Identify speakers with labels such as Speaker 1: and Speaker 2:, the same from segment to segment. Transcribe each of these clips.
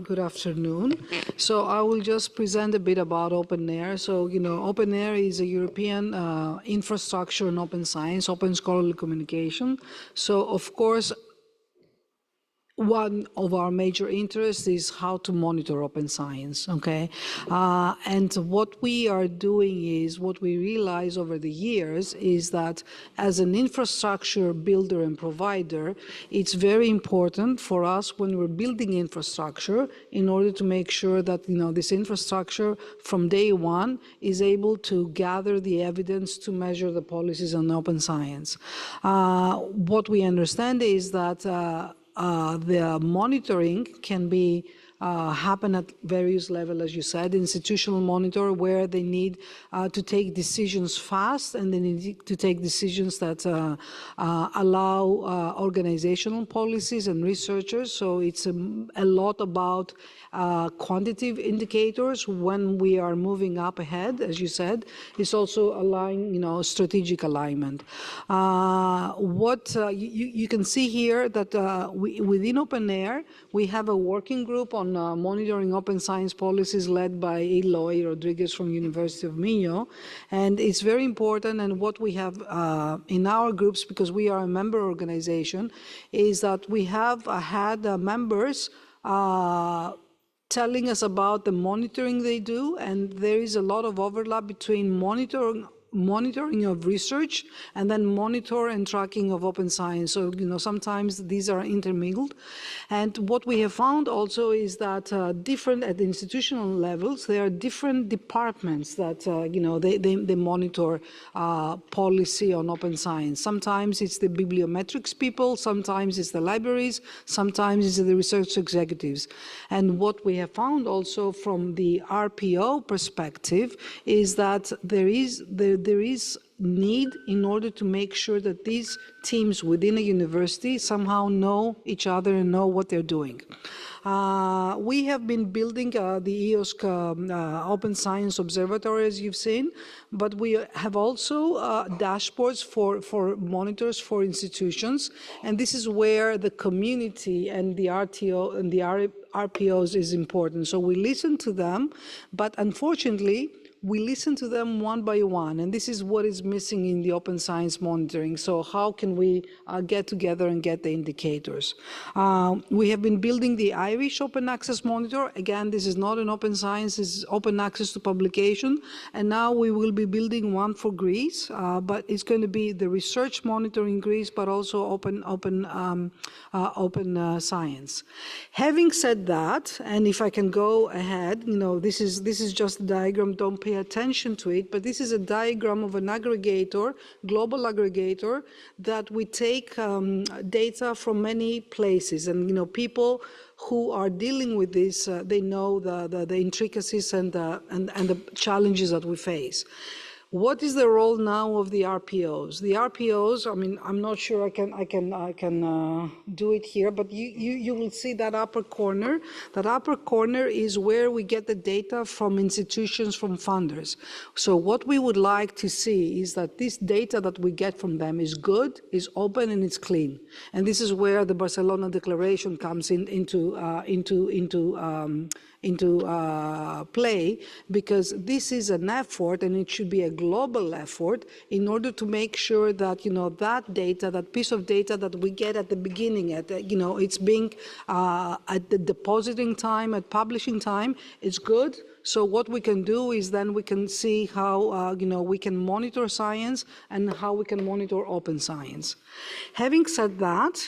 Speaker 1: Good afternoon. So I will just present a bit about OpenAIR. So, OpenAIR is a European infrastructure in open science, open scholarly communication. So, of course, one of our major interests is how to monitor open science, okay? And what we are doing is, what we realize over the years is that as an infrastructure builder and provider, it's very important for us when we're building infrastructure in order to make sure that, this infrastructure from day one is able to gather the evidence to measure the policies on open science. What we understand is that the monitoring can be happen at various levels, as you said, institutional monitor, where they need to take decisions fast, and they need to take decisions that allow organizational policies and researchers. So it's a lot about quantitative indicators when we are moving up ahead, as you said. It's also allowing, strategic alignment. You can see here that within OpenAIR, we have a working group on monitoring open science policies led by Eloy Rodriguez from University of Minho. And it's very important, and what we have in our groups, because we are a member organization, is that we have had members telling us about the monitoring they do, and there is a lot of overlap between monitoring of research and then monitor and tracking of open science. So, sometimes these are intermingled. And what we have found also is that different at the institutional levels, there are different departments that, they monitor policy on open science. Sometimes it's the bibliometrics people, sometimes it's the libraries, sometimes it's the research executives. And what we have found also from the RPO perspective is that there is need in order to make sure that these teams within a university somehow know each other and know what they're doing. We have been building the EOSC Open Science Observatory, as you've seen, but we have also dashboards for monitors for institutions, and this is where the community and the RTO and the RPOs is important. So we listen to them, but unfortunately, we listen to them one by one, and this is what is missing in the open science monitoring. So how can we get together and get the indicators? We have been building the Irish Open Access Monitor. Again, this is not an open science, this is open access to publication. And now we will be building one for Greece, but it's going to be the research monitor in Greece, but also open science. Having said that, and if I can go ahead, this is just a diagram, don't pay attention to it, but this is a diagram of an aggregator, global aggregator, that we take data from many places, and people who are dealing with this, they know the intricacies and the challenges that we face. What is the role now of the RPOs? The RPOs, I'm not sure I can do it here, but you will see that upper corner. That upper corner is where we get the data from institutions, from funders. So what we would like to see is that this data that we get from them is good, is open, and it's clean. And this is where the Barcelona Declaration comes into play, because this is an effort, and it should be a global effort in order to make sure that that data, that piece of data that we get at the beginning, it's being at the depositing time, at publishing time, it's good. So what we can do is then we can see how we can monitor science and how we can monitor open science. Having said that,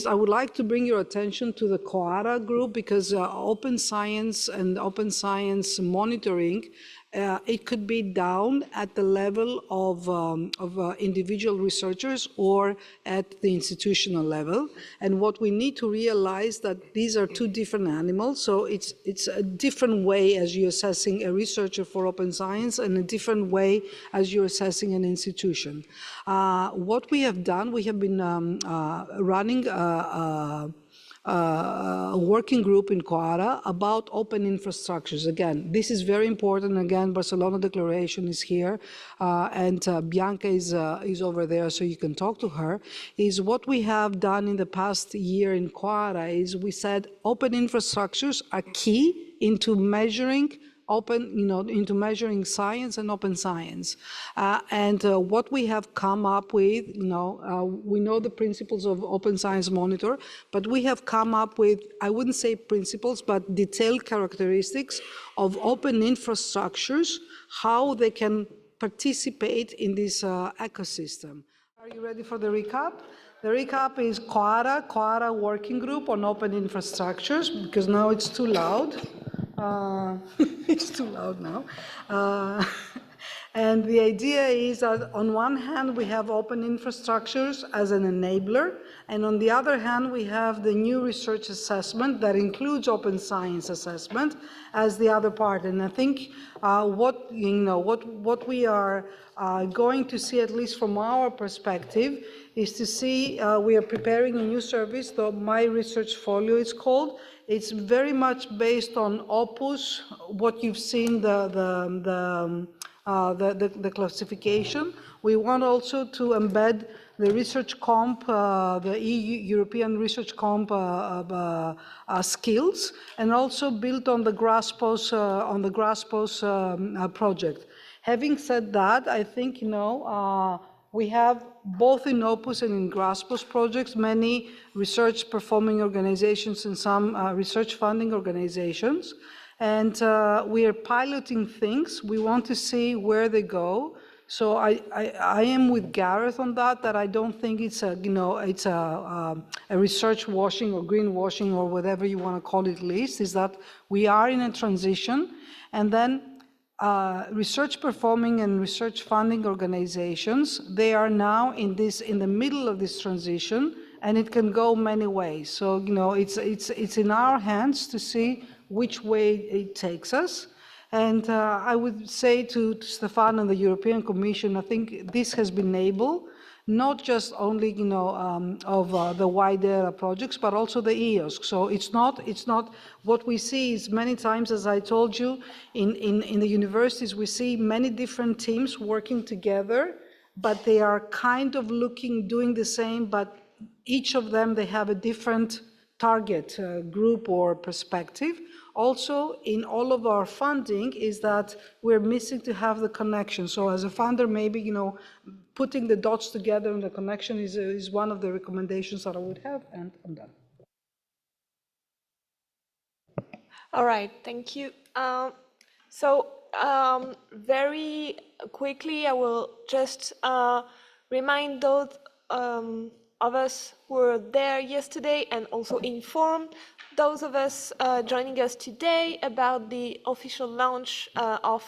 Speaker 1: I would like to bring your attention to the COARA group, because open science and open science monitoring, it could be down at the level of individual researchers or at the institutional level. And what we need to realize that these are two different animals. So it's a different way as you're assessing a researcher for open science, and a different way as you're assessing an institution. What we have done, we have been running a working group in Quara about open infrastructures. Again, this is very important. Again, Barcelona Declaration is here, and Bianca is over there, so you can talk to her. Is what we have done in the past year in Quara is we said open infrastructures are key into measuring into measuring science and open science. What we have come up with, we know the principles of Open Science Monitor, but we have come up with, I wouldn't say principles, but detailed characteristics of open infrastructures, how they can participate in this ecosystem. Are you ready for the recap? The recap is Quara Working Group on Open Infrastructures, because now it's too loud. It's too loud now. And the idea is that on one hand, we have open infrastructures as an enabler, and on the other hand, we have the new research assessment that includes open science assessment as the other part. And I think what we are going to see, at least from our perspective, is to see we are preparing a new service, the My Research Folio it's called. It's very much based on Opus, what you've seen, the classification. We want also to embed the research comp, the European research comp skills, and also built on the GRASPOS project. Having said that, I think we have both in Opus and in GRASPOS projects many research performing organizations and some research funding organizations. And we are piloting things. We want to see where they go. So I am with Gareth on that I don't think it's a research washing or greenwashing or whatever you want to call it least, is that we are in a transition. And then research performing and research funding organizations, they are now in the middle of this transition, and it can go many ways. So it's in our hands to see which way it takes us. And I would say to Stefan and the European Commission, I think this has been able, not just only of the wider projects, but also the EOSC. So it's not what we see is many times, as I told you, in the universities we see many different teams working together, but they are kind of doing the same, but each of them they have a different target group or perspective. Also, in all of our funding is that we're missing to have the connection. So as a funder, maybe putting the dots together and the connection is one of the recommendations that I would have, and I'm done.
Speaker 2: All right, thank you. Very quickly, I will just remind those of us who were there yesterday and also inform those of us joining us today about the official launch of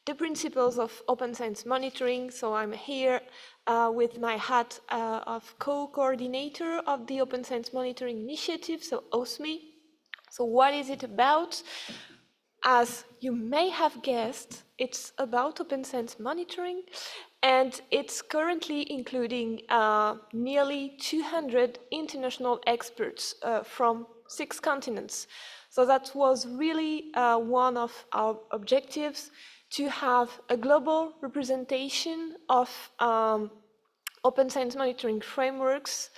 Speaker 2: the principles of open science monitoring. So I'm here with my hat of co-coordinator of the Open Science Monitoring Initiative, so OSMI. So what is it about? As you may have guessed, it's about open science monitoring, and it's currently including nearly 200 international experts from 6 continents. So that was really one of our objectives, to have a global representation of open science monitoring frameworks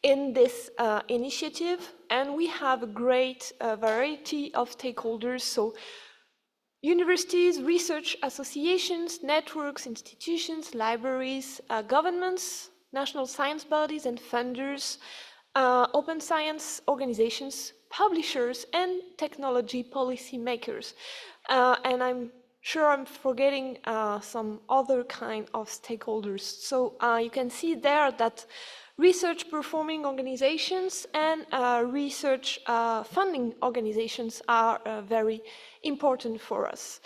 Speaker 2: in this initiative. And we have a great variety of stakeholders, so universities, research associations, networks, institutions, libraries, governments, national science bodies and funders, open science organizations, publishers, and technology policy makers. And I'm sure I'm forgetting some other kind of stakeholders. So you can see there that research performing organizations and research funding organizations are very important for us.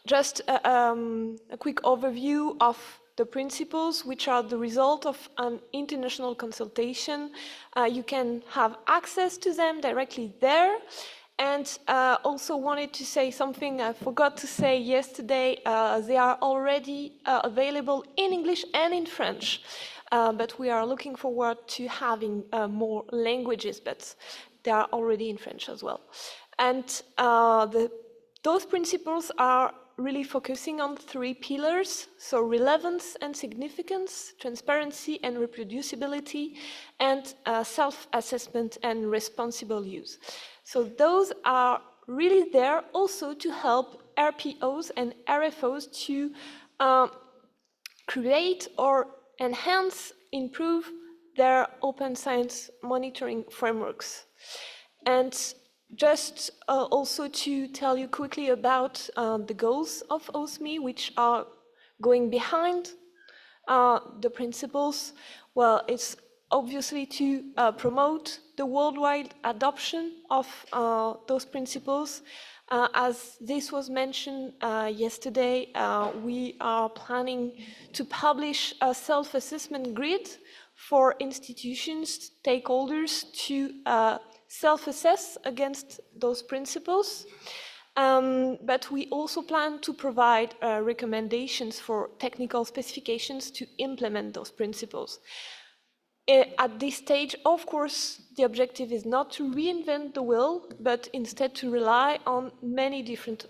Speaker 2: Just a quick overview of the principles, which are the result of an international consultation. You can have access to them directly there. And also wanted to say something I forgot to say yesterday. They are already available in English and in French. but we are looking forward to having more languages, but they are already in French as well. And those principles are really focusing on 3 pillars, so relevance and significance, transparency and reproducibility, and self-assessment and responsible use. So those are really there also to help RPOs and RFOs to create or enhance, improve their open science monitoring frameworks. And just also to tell you quickly about the goals of OSME, which are going behind the principles. Well, it's obviously to promote the worldwide adoption of those principles. As this was mentioned yesterday, we are planning to publish a self-assessment grid for institutions, stakeholders to self-assess against those principles. But we also plan to provide recommendations for technical specifications to implement those principles. At this stage, of course, the objective is not to reinvent the wheel, but instead to rely on many different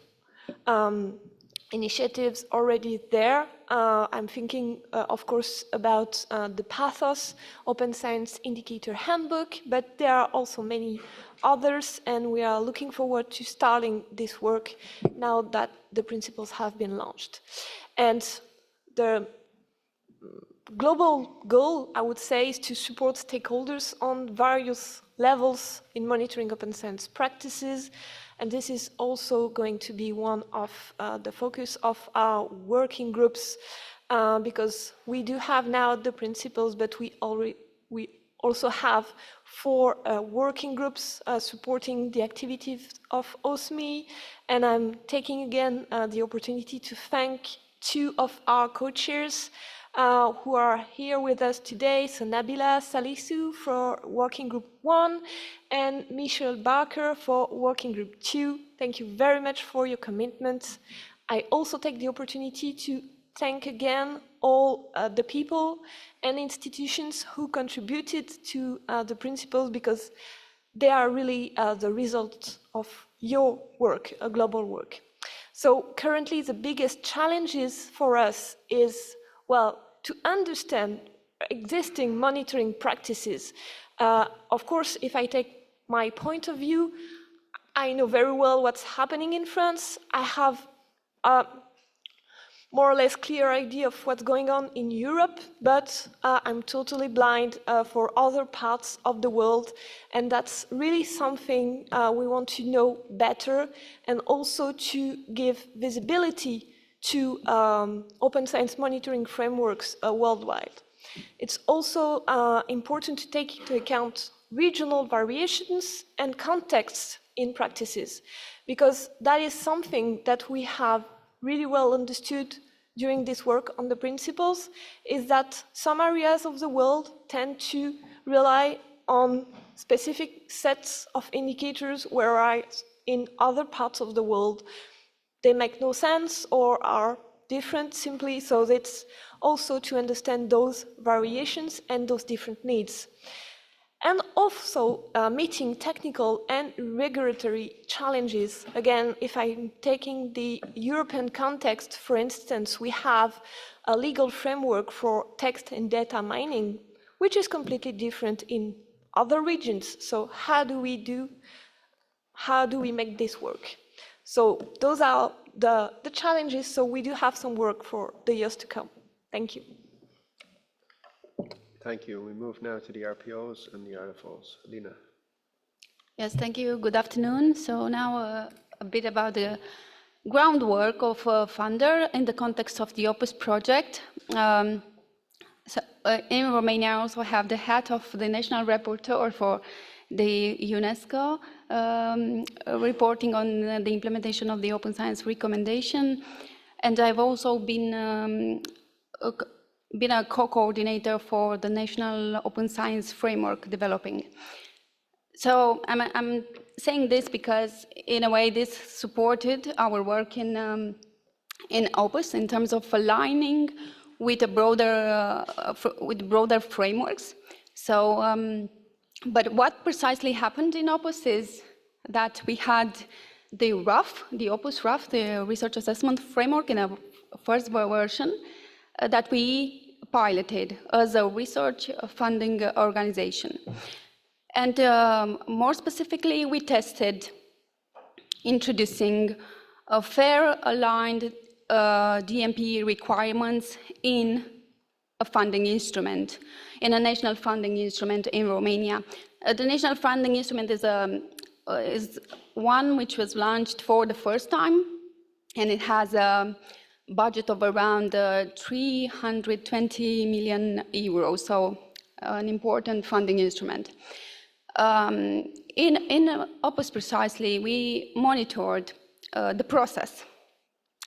Speaker 2: initiatives already there. I'm thinking, of course, about the Pathos Open Science Indicator Handbook, but there are also many others, and we are looking forward to starting this work now that the principles have been launched. And the global goal, I would say, is to support stakeholders on various levels in monitoring open science practices. And this is also going to be one of the focus of our working groups, because we do have now the principles, but we also have 4 working groups supporting the activities of OSME. And I'm taking again the opportunity to thank 2 of our co-chairs who are here with us today. So Nabila Salisu for Working Group 1 and Michelle Barker for Working Group 2. Thank you very much for your commitment. I also take the opportunity to thank again all the people and institutions who contributed to the principles, because they are really the result of your work, a global work. So currently the biggest challenges for us is, well, to understand existing monitoring practices. Of course, if I take my point of view, I know very well what's happening in France. I have a more or less clear idea of what's going on in Europe, but I'm totally blind for other parts of the world. And that's really something we want to know better, and also to give visibility to open science monitoring frameworks worldwide. It's also important to take into account regional variations and contexts in practices, because that is something that we have really well understood during this work on the principles, is that some areas of the world tend to rely on specific sets of indicators, whereas in other parts of the world they make no sense or are different simply. So it's also to understand those variations and those different needs. And also meeting technical and regulatory challenges. Again, if I'm taking the European context, for instance, we have a legal framework for text and data mining, which is completely different in other regions. So how do we make this work? So those are the challenges. So we do have some work for the years to come. Thank you.
Speaker 3: Thank you. We move now to the RPOs and the RFOs. Lina.
Speaker 4: Yes, thank you. Good afternoon. So now a bit about the groundwork of funder in the context of the Opus project. In Romania, I also have the hat of the National Rapporteur for the UNESCO reporting on the implementation of the Open Science recommendation. And I've also been a co-coordinator for the National Open Science Framework developing. So I'm saying this because, in a way, this supported our work in Opus in terms of aligning with broader frameworks. So, but what precisely happened in Opus is that we had the Opus RAF, the Research Assessment Framework, in a first version that we piloted as a research funding organization. And more specifically, we tested introducing a fair, aligned DMP requirements in a funding instrument, in a national funding instrument in Romania. The national funding instrument is one which was launched for the first time, and it has a budget of around 320 million euros, so an important funding instrument. In Opus precisely, we monitored the process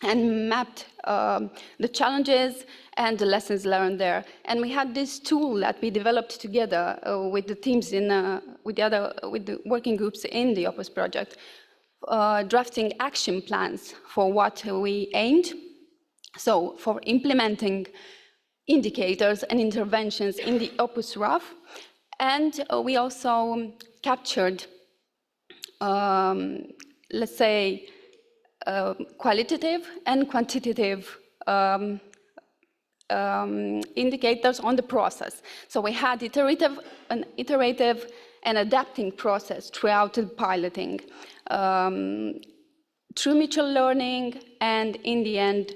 Speaker 4: and mapped the challenges and the lessons learned there. And we had this tool that we developed together with the teams with the working groups in the Opus project, drafting action plans for what we aimed. So for implementing indicators and interventions in the Opus RAF. And we also captured, let's say, qualitative and quantitative indicators on the process. So we had an iterative and adapting process throughout the piloting, through mutual learning, and in the end,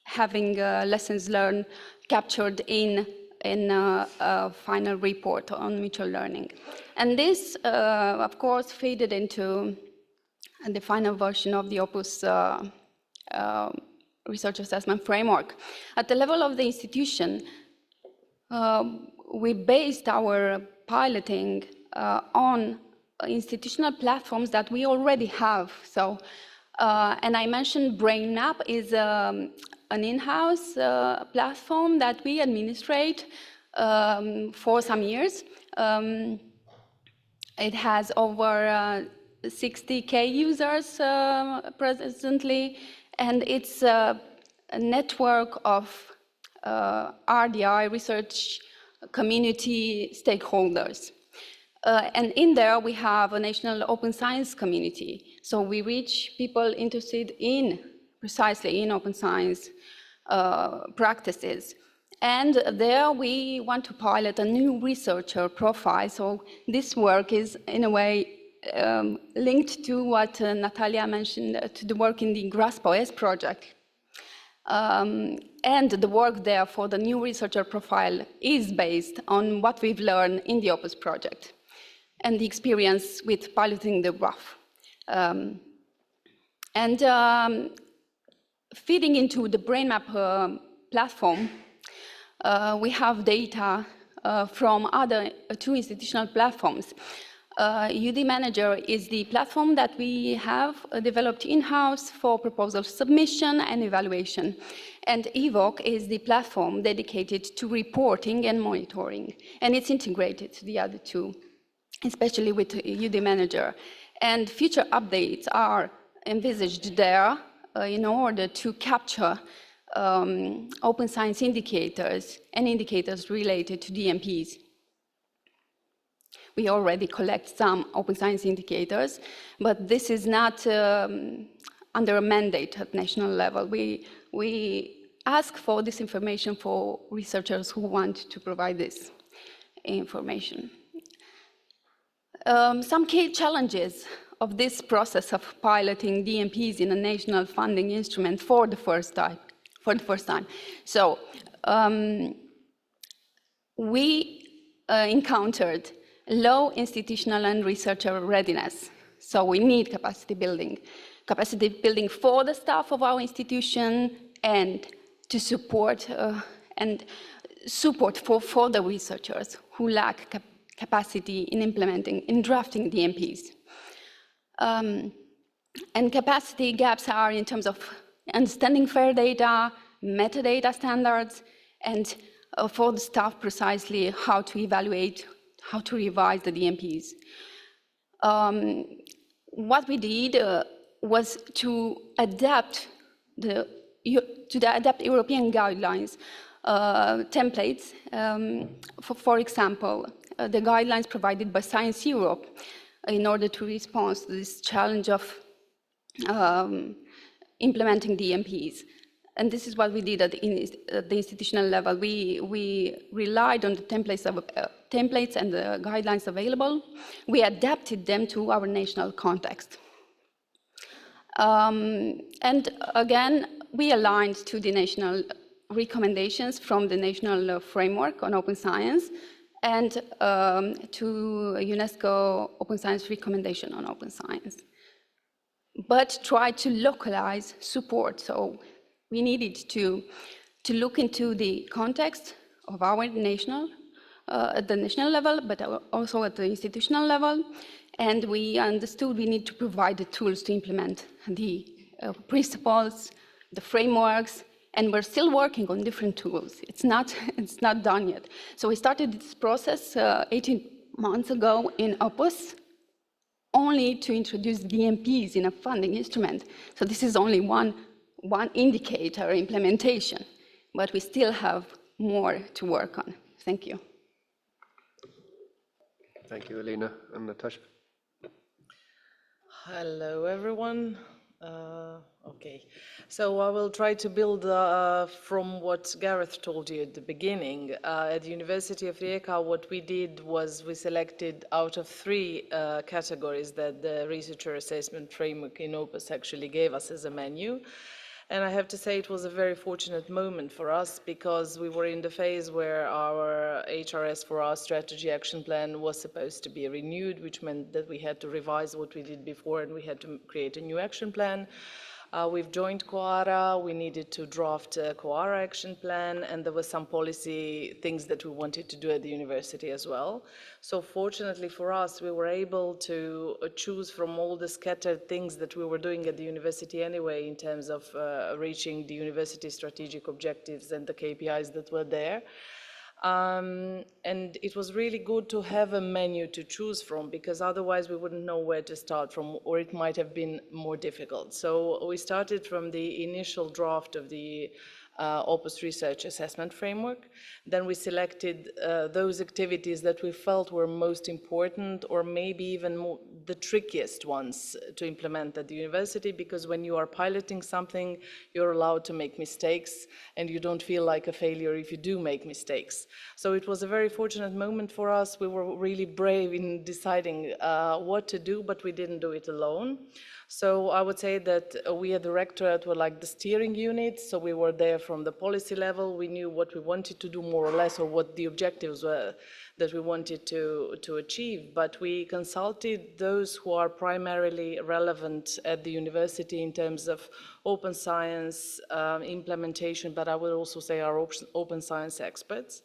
Speaker 4: having lessons learned captured in a final report on mutual learning. And this, of course, faded into the final version of the Opus Research Assessment Framework. At the level of the institution, we based our piloting on institutional platforms that we already have. So, and I mentioned BrainMap is an in-house platform that we administrate for some years. It has over 60K users presently, and it's a network of RDI, research community stakeholders. And in there, we have a national open science community. So we reach people interested precisely in open science practices. And there we want to pilot a new researcher profile. So this work is, in a way, linked to what Natalia mentioned, to the work in the RPOs project. And the work there for the new researcher profile is based on what we've learned in the Opus project and the experience with piloting the RAF. Feeding into the BrainMap platform, we have data from other two institutional platforms. UD Manager is the platform that we have developed in-house for proposal submission and evaluation. And EVOC is the platform dedicated to reporting and monitoring. And it's integrated to the other two, especially with UD Manager. And future updates are envisaged there in order to capture open science indicators and indicators related to DMPs. We already collect some open science indicators, but this is not under a mandate at national level. We ask for this information for researchers who want to provide this information. Some key challenges of this process of piloting DMPs in a national funding instrument for the first time. So we encountered low institutional and researcher readiness. So we need capacity building for the staff of our institution and to support for the researchers who lack capacity in drafting DMPs. And capacity gaps are in terms of understanding fair data, metadata standards, and for the staff precisely how to evaluate, how to revise the DMPs. What we did was to adapt the adapt European guidelines, templates. For example, the guidelines provided by Science Europe in order to respond to this challenge of implementing DMPs. And this is what we did at the institutional level. We relied on the templates and the guidelines available. We adapted them to our national context. And again, we aligned to the national recommendations from the national framework on open science and to UNESCO Open Science recommendation on open science, but try to localize support. So we needed to look into the context of our national, at the national level, but also at the institutional level. And we understood we need to provide the tools to implement the principles, the frameworks, and we're still working on different tools. It's not done yet. So we started this process 18 months ago in Opus, only to introduce DMPs in a funding instrument. So this is only one indicator implementation, but we still have more to work on. Thank you.
Speaker 3: Thank you, Elena and Natasha.
Speaker 5: Hello, everyone. Okay, so I will try to build from what Gareth told you at the beginning. At the University of Rijeka, what we did was we selected out of 3 categories that the researcher assessment framework in Opus actually gave us as a menu. And I have to say it was a very fortunate moment for us because we were in the phase where our HRS for our strategy action plan was supposed to be renewed, which meant that we had to revise what we did before and we had to create a new action plan. We've joined COARA, we needed to draft a COARA action plan, and there were some policy things that we wanted to do at the university as well. So fortunately for us, we were able to choose from all the scattered things that we were doing at the university anyway in terms of reaching the university strategic objectives and the KPIs that were there. And it was really good to have a menu to choose from because otherwise we wouldn't know where to start from, or it might have been more difficult. So we started from the initial draft of the Opus Research Assessment Framework. Then we selected those activities that we felt were most important or maybe even the trickiest ones to implement at the university, because when you are piloting something, you're allowed to make mistakes and you don't feel like a failure if you do make mistakes. So it was a very fortunate moment for us. We were really brave in deciding what to do, but we didn't do it alone. So I would say that we at the Rectorate were like the steering unit, so we were there from the policy level. We knew what we wanted to do more or less, or what the objectives were that we wanted to achieve, but we consulted those who are primarily relevant at the university in terms of open science implementation, but I will also say our open science experts.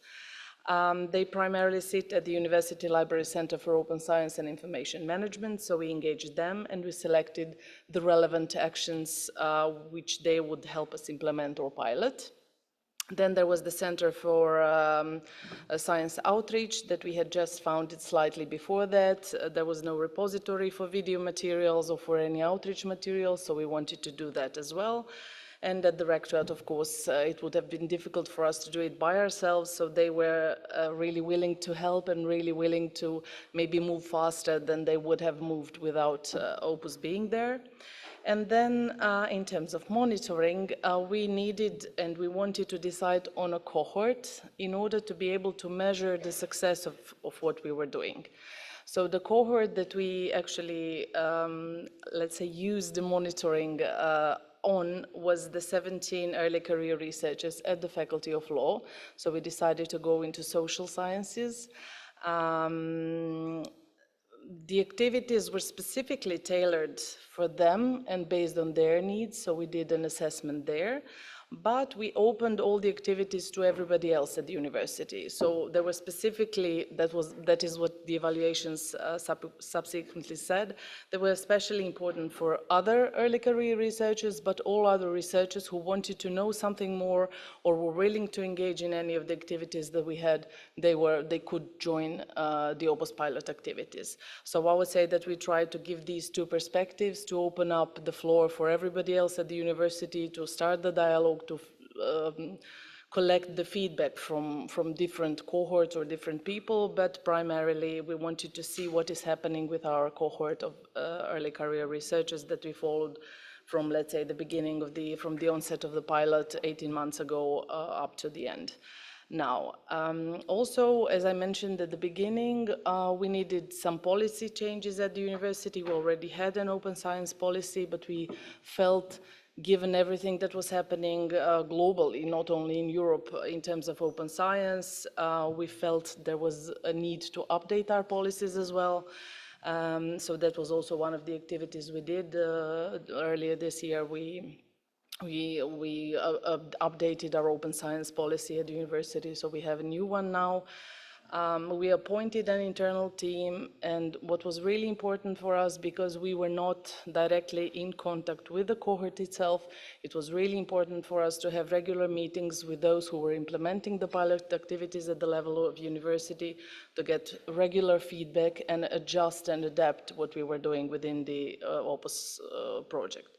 Speaker 5: They primarily sit at the University Library Center for Open Science and Information Management, so we engaged them and we selected the relevant actions which they would help us implement or pilot. Then there was the Center for Science Outreach that we had just founded slightly before that. There was no repository for video materials or for any outreach materials, so we wanted to do that as well. And at the Rectorate, of course, it would have been difficult for us to do it by ourselves, so they were really willing to help and really willing to maybe move faster than they would have moved without Opus being there. And then in terms of monitoring, we needed and we wanted to decide on a cohort in order to be able to measure the success of what we were doing. So the cohort that we actually, let's say, used the monitoring on was the 17 early career researchers at the Faculty of Law. So we decided to go into social sciences. The activities were specifically tailored for them and based on their needs, so we did an assessment there. but we opened all the activities to everybody else at the university. So there were specifically, that is what the evaluations subsequently said, they were especially important for other early career researchers, but all other researchers who wanted to know something more or were willing to engage in any of the activities that we had, they could join the Opus pilot activities. So I would say that we tried to give these two perspectives to open up the floor for everybody else at the university, to start the dialogue, to collect the feedback from different cohorts or different people, but primarily we wanted to see what is happening with our cohort of early career researchers that we followed from, let's say, the beginning of from the onset of the pilot 18 months ago up to the end. Now, also, as I mentioned at the beginning, we needed some policy changes at the university. We already had an open science policy, but we felt, given everything that was happening globally, not only in Europe, in terms of open science, we felt there was a need to update our policies as well. So that was also one of the activities we did earlier this year. We updated our open science policy at the university, so we have a new one now. We appointed an internal team, and what was really important for us, because we were not directly in contact with the cohort itself, it was really important for us to have regular meetings with those who were implementing the pilot activities at the level of university, to get regular feedback and adjust and adapt what we were doing within the Opus project.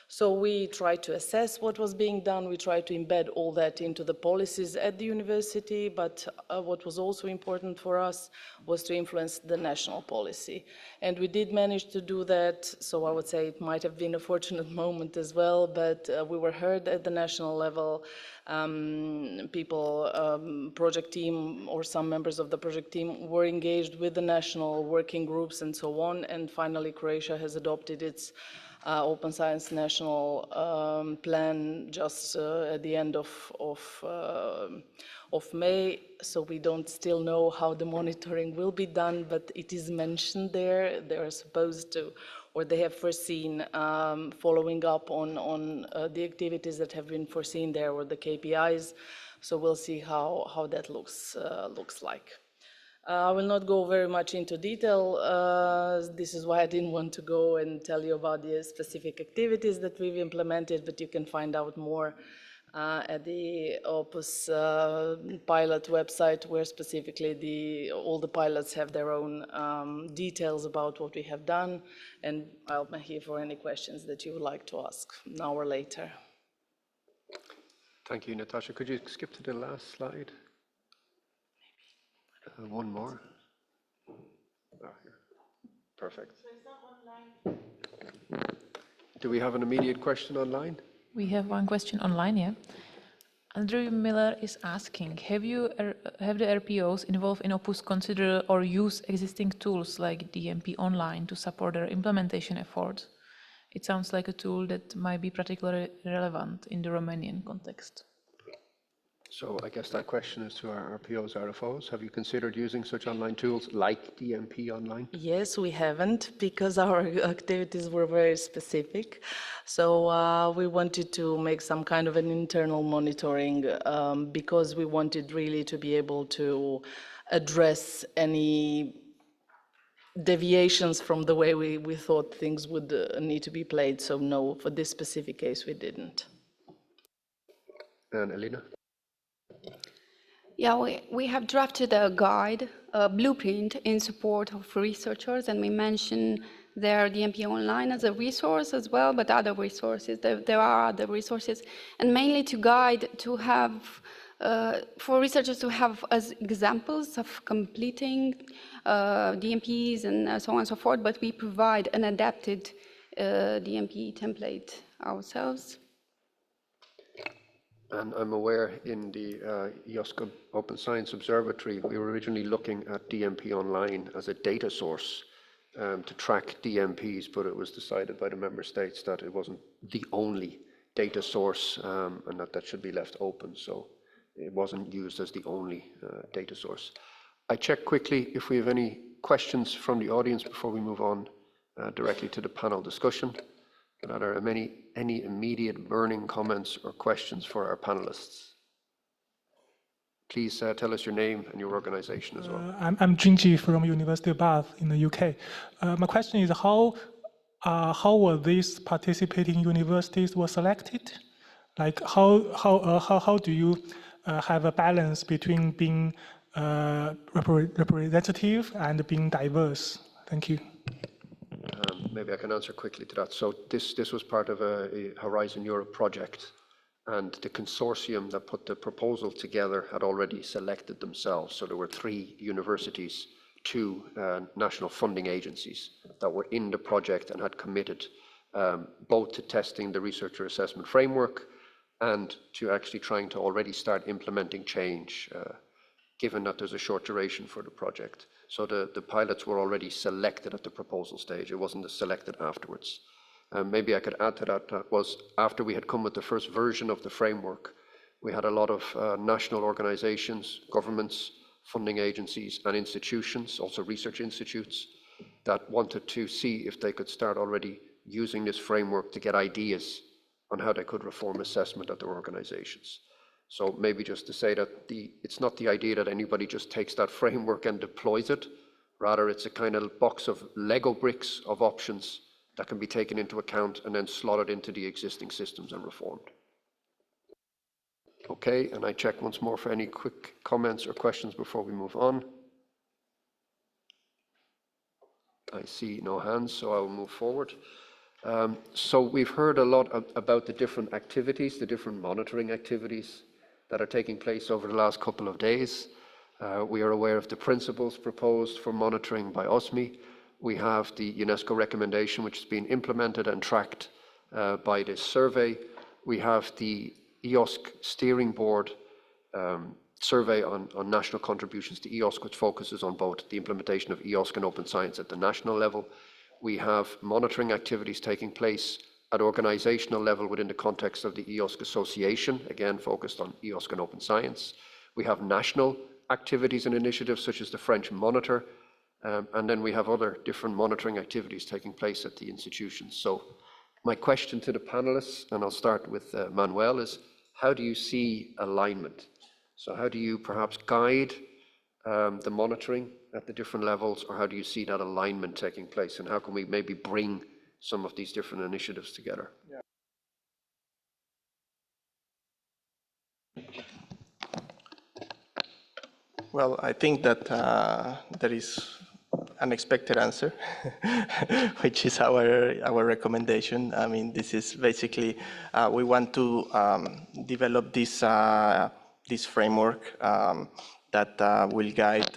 Speaker 5: So we tried to assess what was being done, we tried to embed all that into the policies at the university, but what was also important for us was to influence the national policy. And we did manage to do that, so I would say it might have been a fortunate moment as well, but we were heard at the national level. Project team or some members of the project team were engaged with the national working groups and so on, and finally Croatia has adopted its Open Science National Plan just at the end of May, so we don't still know how the monitoring will be done, but it is mentioned there. They are supposed to, or they have foreseen following up on the activities that have been foreseen there, or the KPIs. So we'll see how that looks like. I will not go very much into detail. This is why I didn't want to go and tell you about the specific activities that we've implemented, but you can find out more at the Opus pilot website, where specifically all the pilots have their own details about what we have done, and I'll be here for any questions that you would like to ask now or later.
Speaker 3: Thank you, Natasha. Could you skip to the last slide? One more. Here. Perfect. So it's not online. Do we have an immediate question online?
Speaker 6: We have one question online, yeah. Andrew Miller is asking, have the RPOs involved in Opus consider or use existing tools like DMP Online to support their implementation efforts? It sounds like a tool that might be particularly relevant in the Romanian context.
Speaker 3: So I guess that question is to our RPOs, RFOs. Have you considered using such online tools like DMP Online?
Speaker 5: Yes, we haven't, because our activities were very specific. So we wanted to make some kind of an internal monitoring because we wanted really to be able to address any deviations from the way we thought things would need to be played. So no, for this specific case, we didn't.
Speaker 3: And Elena?
Speaker 4: Yeah, we have drafted a guide, a blueprint in support of researchers, and we mention there DMP Online as a resource as well, but other resources, there are other resources, and mainly to guide, to have, for researchers to have as examples of completing DMPs and so on and so forth, but we provide an adapted DMP template ourselves.
Speaker 3: And I'm aware in the IOSCO Open Science Observatory, we were originally looking at DMP Online as a data source to track DMPs, but it was decided by the member states that it wasn't the only data source and that should be left open. So it wasn't used as the only data source. I check quickly if we have any questions from the audience before we move on directly to the panel discussion. Are there any immediate burning comments or questions for our panelists? Please tell us your name and your organization as well.
Speaker 7: I'm Junji from University of Bath in the UK. My question is how were these participating universities were selected? Like how do you have a balance between being representative and being diverse? Thank you.
Speaker 3: Maybe I can answer quickly to that. So this was part of a Horizon Europe project, and the consortium that put the proposal together had already selected themselves. So there were 3 universities, 2 national funding agencies that were in the project and had committed both to testing the researcher assessment framework and to actually trying to already start implementing change, given that there's a short duration for the project. So the pilots were already selected at the proposal stage. It wasn't selected afterwards. Maybe I could add to that, that was after we had come with the first version of the framework, we had a lot of national organizations, governments, funding agencies and institutions, also research institutes, that wanted to see if they could start already using this framework to get ideas on how they could reform assessment at their organizations. So maybe just to say that it's not the idea that anybody just takes that framework and deploys it. Rather, it's a kind of box of Lego bricks of options that can be taken into account and then slotted into the existing systems and reformed. Okay, and I check once more for any quick comments or questions before we move on. I see no hands, so I will move forward. So we've heard a lot about the different activities, the different monitoring activities that are taking place over the last couple of days. We are aware of the principles proposed for monitoring by OSME. We have the UNESCO recommendation, which has been implemented and tracked by this survey. We have the EOSC steering board survey on national contributions to EOSC, which focuses on both the implementation of EOSC and open science at the national level. We have monitoring activities taking place at organizational level within the context of the EOSC Association, again focused on EOSC and open science. We have national activities and initiatives such as the French Monitor, and then we have other different monitoring activities taking place at the institutions. So my question to the panelists, and I'll start with Manuel, is how do you see alignment? So how do you perhaps guide the monitoring at the different levels, or how do you see that alignment taking place, and how can we maybe bring some of these different initiatives together?
Speaker 8: Yeah. Well, I think that there is an expected answer, which is our recommendation. I mean, this is basically we want to develop this this framework that will guide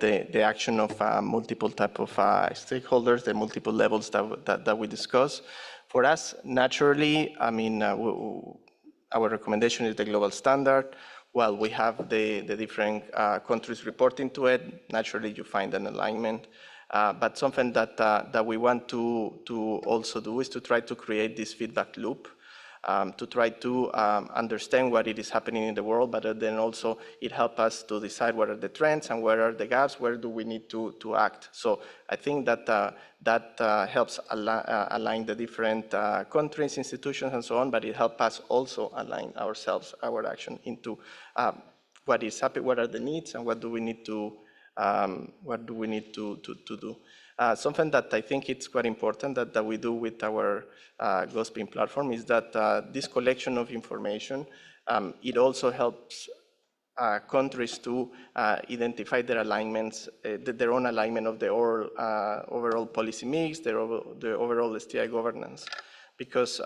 Speaker 8: the action of multiple type of stakeholders, the multiple levels that we discuss. For us, naturally, I mean, our recommendation is the global standard. While we have the different countries reporting to it, naturally you find an alignment. But something that we want to also do is to try to create this feedback loop, to try to understand what it is happening in the world, but then also it helps us to decide what are the trends and where are the gaps, where do we need to act. So I think that that helps align the different countries, institutions, and so on, but it helps us also align ourselves, our action into what is happening, what are the needs, and what do we need to do. Something that I think it's quite important that we do with our GOSPIN platform is that this collection of information, it also helps countries to identify their alignments, their own alignment of the overall policy mix, the overall STI governance. Because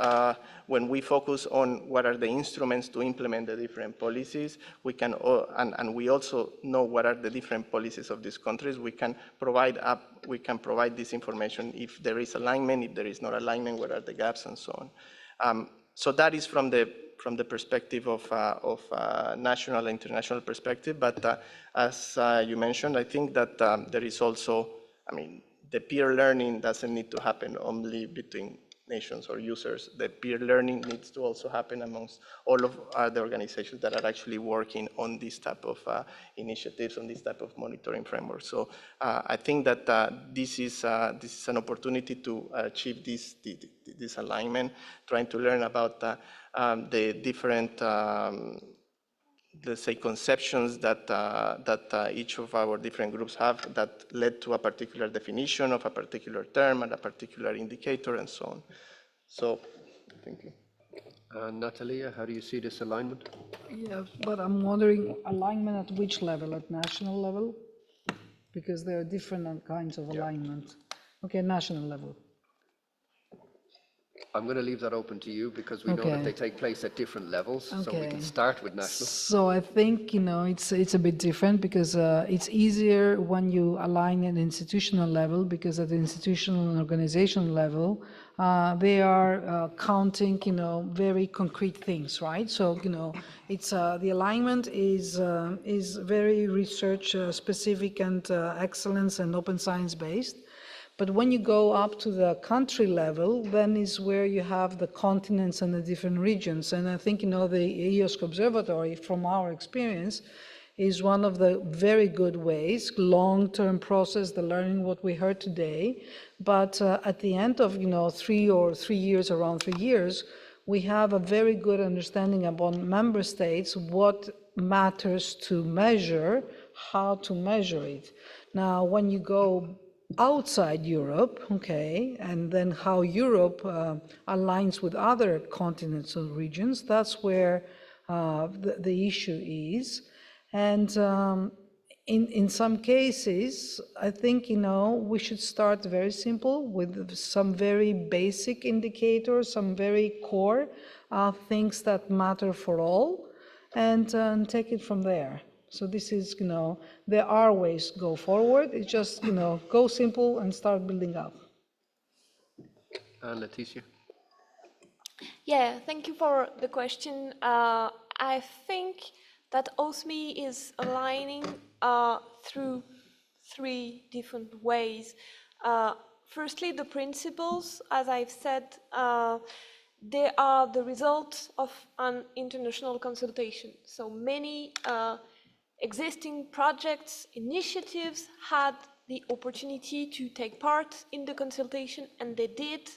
Speaker 8: when we focus on what are the instruments to implement the different policies, we can, and we also know what are the different policies of these countries, we can provide this information if there is alignment, if there is not alignment, what are the gaps, and so on. So that is from the perspective of national and international perspective. But as you mentioned, I think that there is also, I mean, the peer learning doesn't need to happen only between nations or users. The peer learning needs to also happen amongst all of the organizations that are actually working on this type of initiatives, on this type of monitoring framework. So I think that this is an opportunity to achieve this alignment, trying to learn about the different let's say conceptions that each of our different groups have that led to a particular definition of a particular term and a particular indicator and so on. So, thank you.
Speaker 3: Natalia, how do you see this alignment?
Speaker 1: Yeah, but I'm wondering, alignment at which level? At national level? Because there are different kinds of alignment. Okay, national level.
Speaker 3: I'm going to leave that open to you because we know that they take place at different levels. So we can start with national.
Speaker 1: So I think, it's a bit different because it's easier when you align at institutional level, because at the institutional and organizational level, they are counting, very concrete things, right? So, it's the alignment is very research specific and excellence and open science based. But when you go up to the country level, then is where you have the continents and the different regions. And I think, the EOSC Observatory, from our experience, is one of the very good ways, long-term process, the learning what we heard today. But at the end of, 3 years, around 3 years, we have a very good understanding about member states, what matters to measure, how to measure it. Now, when you go outside Europe, okay, and then how Europe aligns with other continents or regions, that's where the issue is. And in some cases, I think, we should start very simple with some very basic indicators, some very core things that matter for all, and take it from there. So this is, there are ways to go forward. It's just, go simple and start building up.
Speaker 3: Leticia?
Speaker 2: Yeah, thank you for the question. I think that OSMI is aligning through 3 different ways. Firstly, the principles, as I've said, they are the result of an international consultation. So many existing projects, initiatives had the opportunity to take part in the consultation, and they did.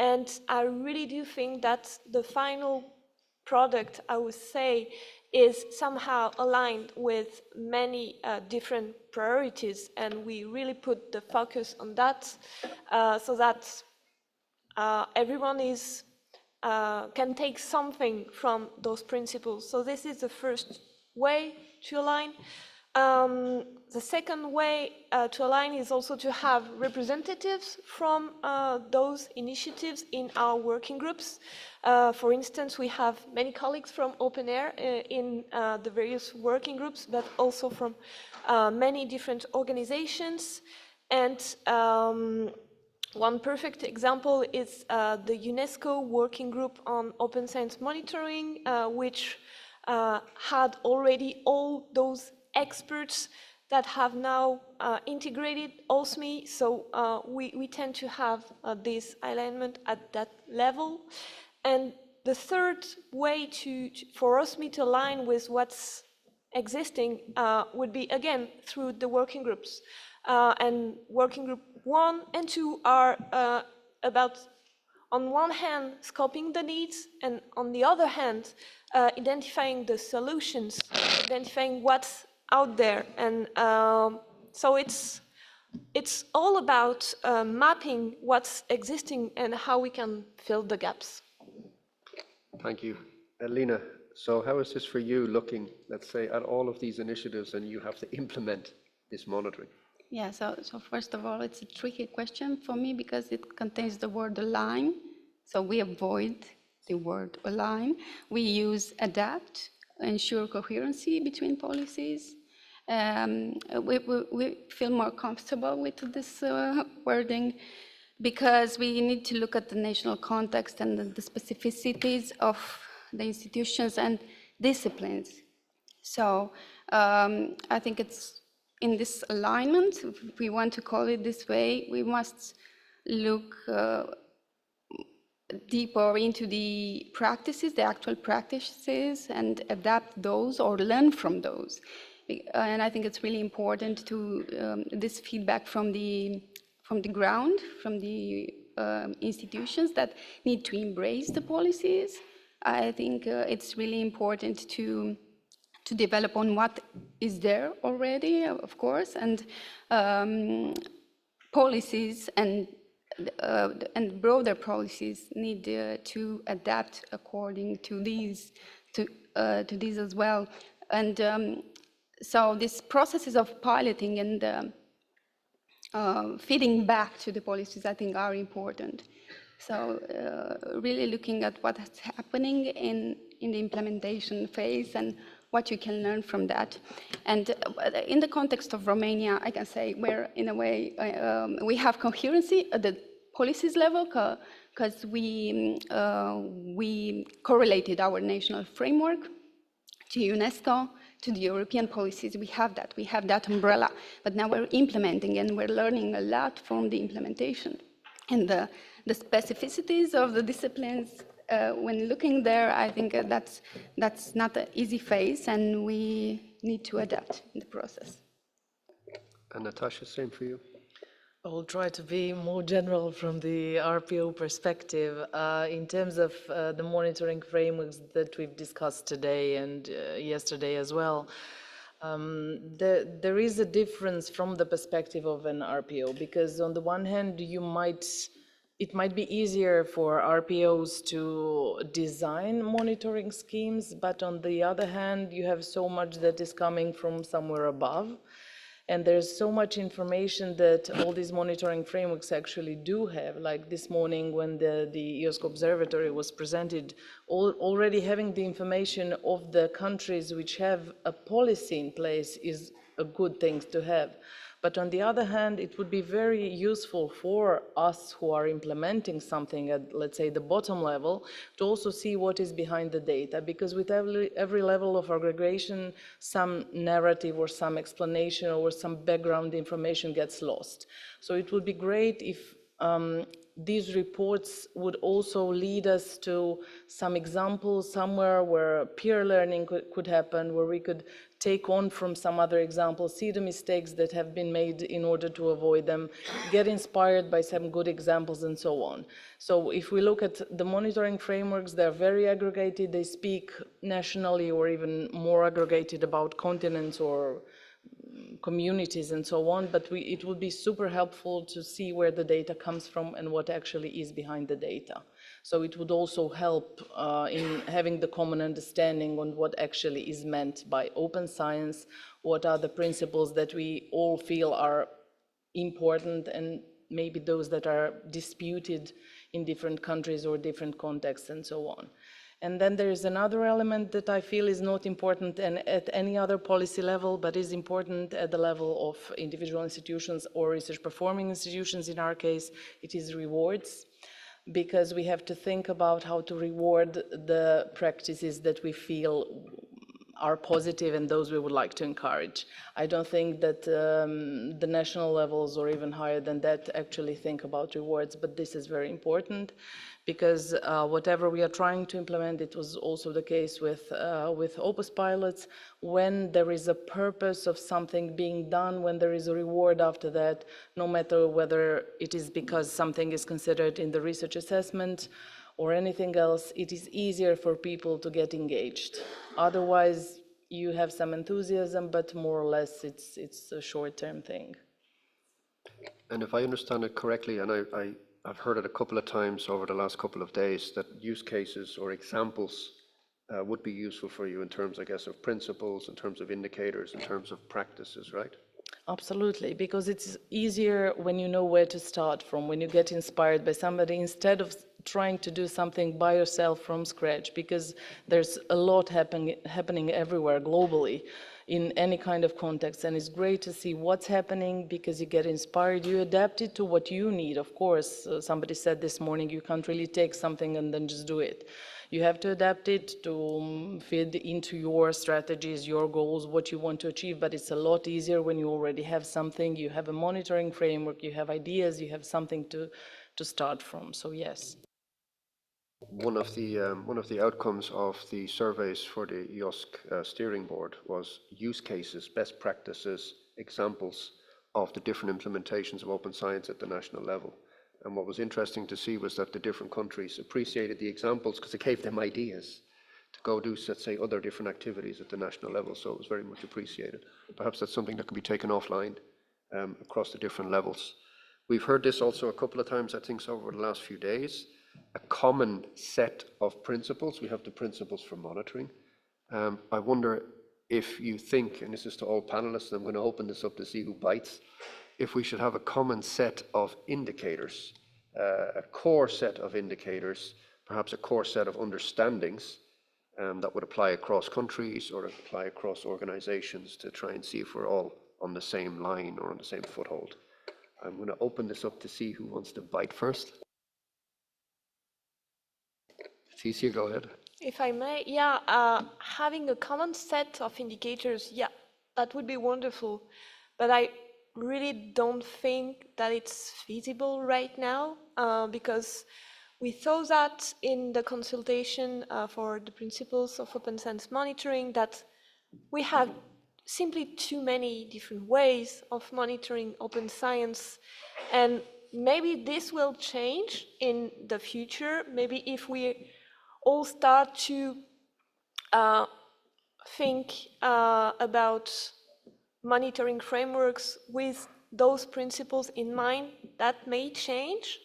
Speaker 2: And I really do think that the final product, I would say, is somehow aligned with many different priorities, and we really put the focus on that, so that everyone can take something from those principles. So this is the first way to align. The second way to align is also to have representatives from those initiatives in our working groups. For instance, we have many colleagues from Open Air in the various working groups, but also from many different organizations. And one perfect example is the UNESCO Working Group on Open Science Monitoring, which had already all those experts that have now integrated OSMI. So we tend to have this alignment at that level. And the third way for OSMI to align with what's existing would be, again, through the working groups. And working group 1 and 2 are about, on one hand, scoping the needs, and on the other hand, identifying the solutions, identifying what's out there. And so it's all about mapping what's existing and how we can fill the gaps.
Speaker 3: Thank you. Lena, so how is this for you, looking, let's say, at all of these initiatives and you have to implement this monitoring?
Speaker 4: Yeah, so first of all, it's a tricky question for me because it contains the word align. So we avoid the word align. We use adapt, ensure coherency between policies. We feel more comfortable with this wording because we need to look at the national context and the specificities of the institutions and disciplines. So I think it's in this alignment, if we want to call it this way, we must look deeper into the practices, the actual practices, and adapt those or learn from those. And I think it's really important to this feedback from the ground, from the institutions that need to embrace the policies. I think it's really important to develop on what is there already, of course, and policies and broader policies need to adapt according to these as well. And so these processes of piloting and feeding back to the policies, I think, are important. So really looking at what is happening in the implementation phase and what you can learn from that. And in the context of Romania, I can say we're, in a way, we have coherency at the policies level, because we correlated our national framework to UNESCO, to the European policies. We have that umbrella, but now we're implementing and we're learning a lot from the implementation. And the specificities of the disciplines, when looking there, I think that's not an easy phase, and we need to adapt in the process.
Speaker 3: And Natasha, same for you.
Speaker 5: I will try to be more general from the RPO perspective. In terms of the monitoring frameworks that we've discussed today and yesterday as well, there is a difference from the perspective of an RPO, because on the one hand, it might be easier for RPOs to design monitoring schemes, but on the other hand, you have so much that is coming from somewhere above. And there's so much information that all these monitoring frameworks actually do have. Like this morning when the IOSCO Observatory was presented, already having the information of the countries which have a policy in place is a good thing to have. But on the other hand, it would be very useful for us who are implementing something at, let's say, the bottom level, to also see what is behind the data, because with every level of aggregation, some narrative or some explanation or some background information gets lost. So it would be great if these reports would also lead us to some examples somewhere where peer learning could happen, where we could take on from some other examples, see the mistakes that have been made in order to avoid them, get inspired by some good examples, and so on. So if we look at the monitoring frameworks, they're very aggregated. They speak nationally or even more aggregated about continents or communities and so on, but it would be super helpful to see where the data comes from and what actually is behind the data. So it would also help in having the common understanding on what actually is meant by open science, what are the principles that we all feel are important, and maybe those that are disputed in different countries or different contexts and so on. And then there is another element that I feel is not important at any other policy level, but is important at the level of individual institutions or research performing institutions. In our case, it is rewards, because we have to think about how to reward the practices that we feel are positive and those we would like to encourage. I don't think that the national levels or even higher than that actually think about rewards, but this is very important, because whatever we are trying to implement, it was also the case with Opus pilots. When there is a purpose of something being done, when there is a reward after that, no matter whether it is because something is considered in the research assessment or anything else, it is easier for people to get engaged. Otherwise, you have some enthusiasm, but more or less it's a short-term thing.
Speaker 3: And if I understand it correctly, and I've heard it a couple of times over the last couple of days, that use cases or examples would be useful for you in terms, I guess, of principles, in terms of indicators, in terms of practices, right?
Speaker 5: Absolutely, because it's easier when you know where to start from, when you get inspired by somebody, instead of trying to do something by yourself from scratch, because there's a lot happening everywhere globally in any kind of context, and it's great to see what's happening because you get inspired, you adapt it to what you need. Of course, somebody said this morning, you can't really take something and then just do it. You have to adapt it to fit into your strategies, your goals, what you want to achieve, but it's a lot easier when you already have something, you have a monitoring framework, you have ideas, you have something to start from, so yes.
Speaker 3: One of the outcomes of the surveys for the IOSC steering board was use cases, best practices, examples of the different implementations of open science at the national level. And what was interesting to see was that the different countries appreciated the examples because it gave them ideas to go do, let's say, other different activities at the national level. So it was very much appreciated. Perhaps that's something that can be taken offline across the different levels. We've heard this also a couple of times, I think, so over the last few days. A common set of principles. We have the principles for monitoring. I wonder if you think, and this is to all panelists, and I'm going to open this up to see who bites, if we should have a common set of indicators, a core set of indicators, perhaps a core set of understandings that would apply across countries or apply across organizations to try and see if we're all on the same line or on the same foothold. I'm going to open this up to see who wants to bite first. Cecilia, go ahead.
Speaker 2: If I may, having a common set of indicators, that would be wonderful. But I really don't think that it's feasible right now because we saw that in the consultation for the principles of open science monitoring that we have simply too many different ways of monitoring open science. And maybe this will change in the future. Maybe if we all start to think about monitoring frameworks with those principles in mind, that may change.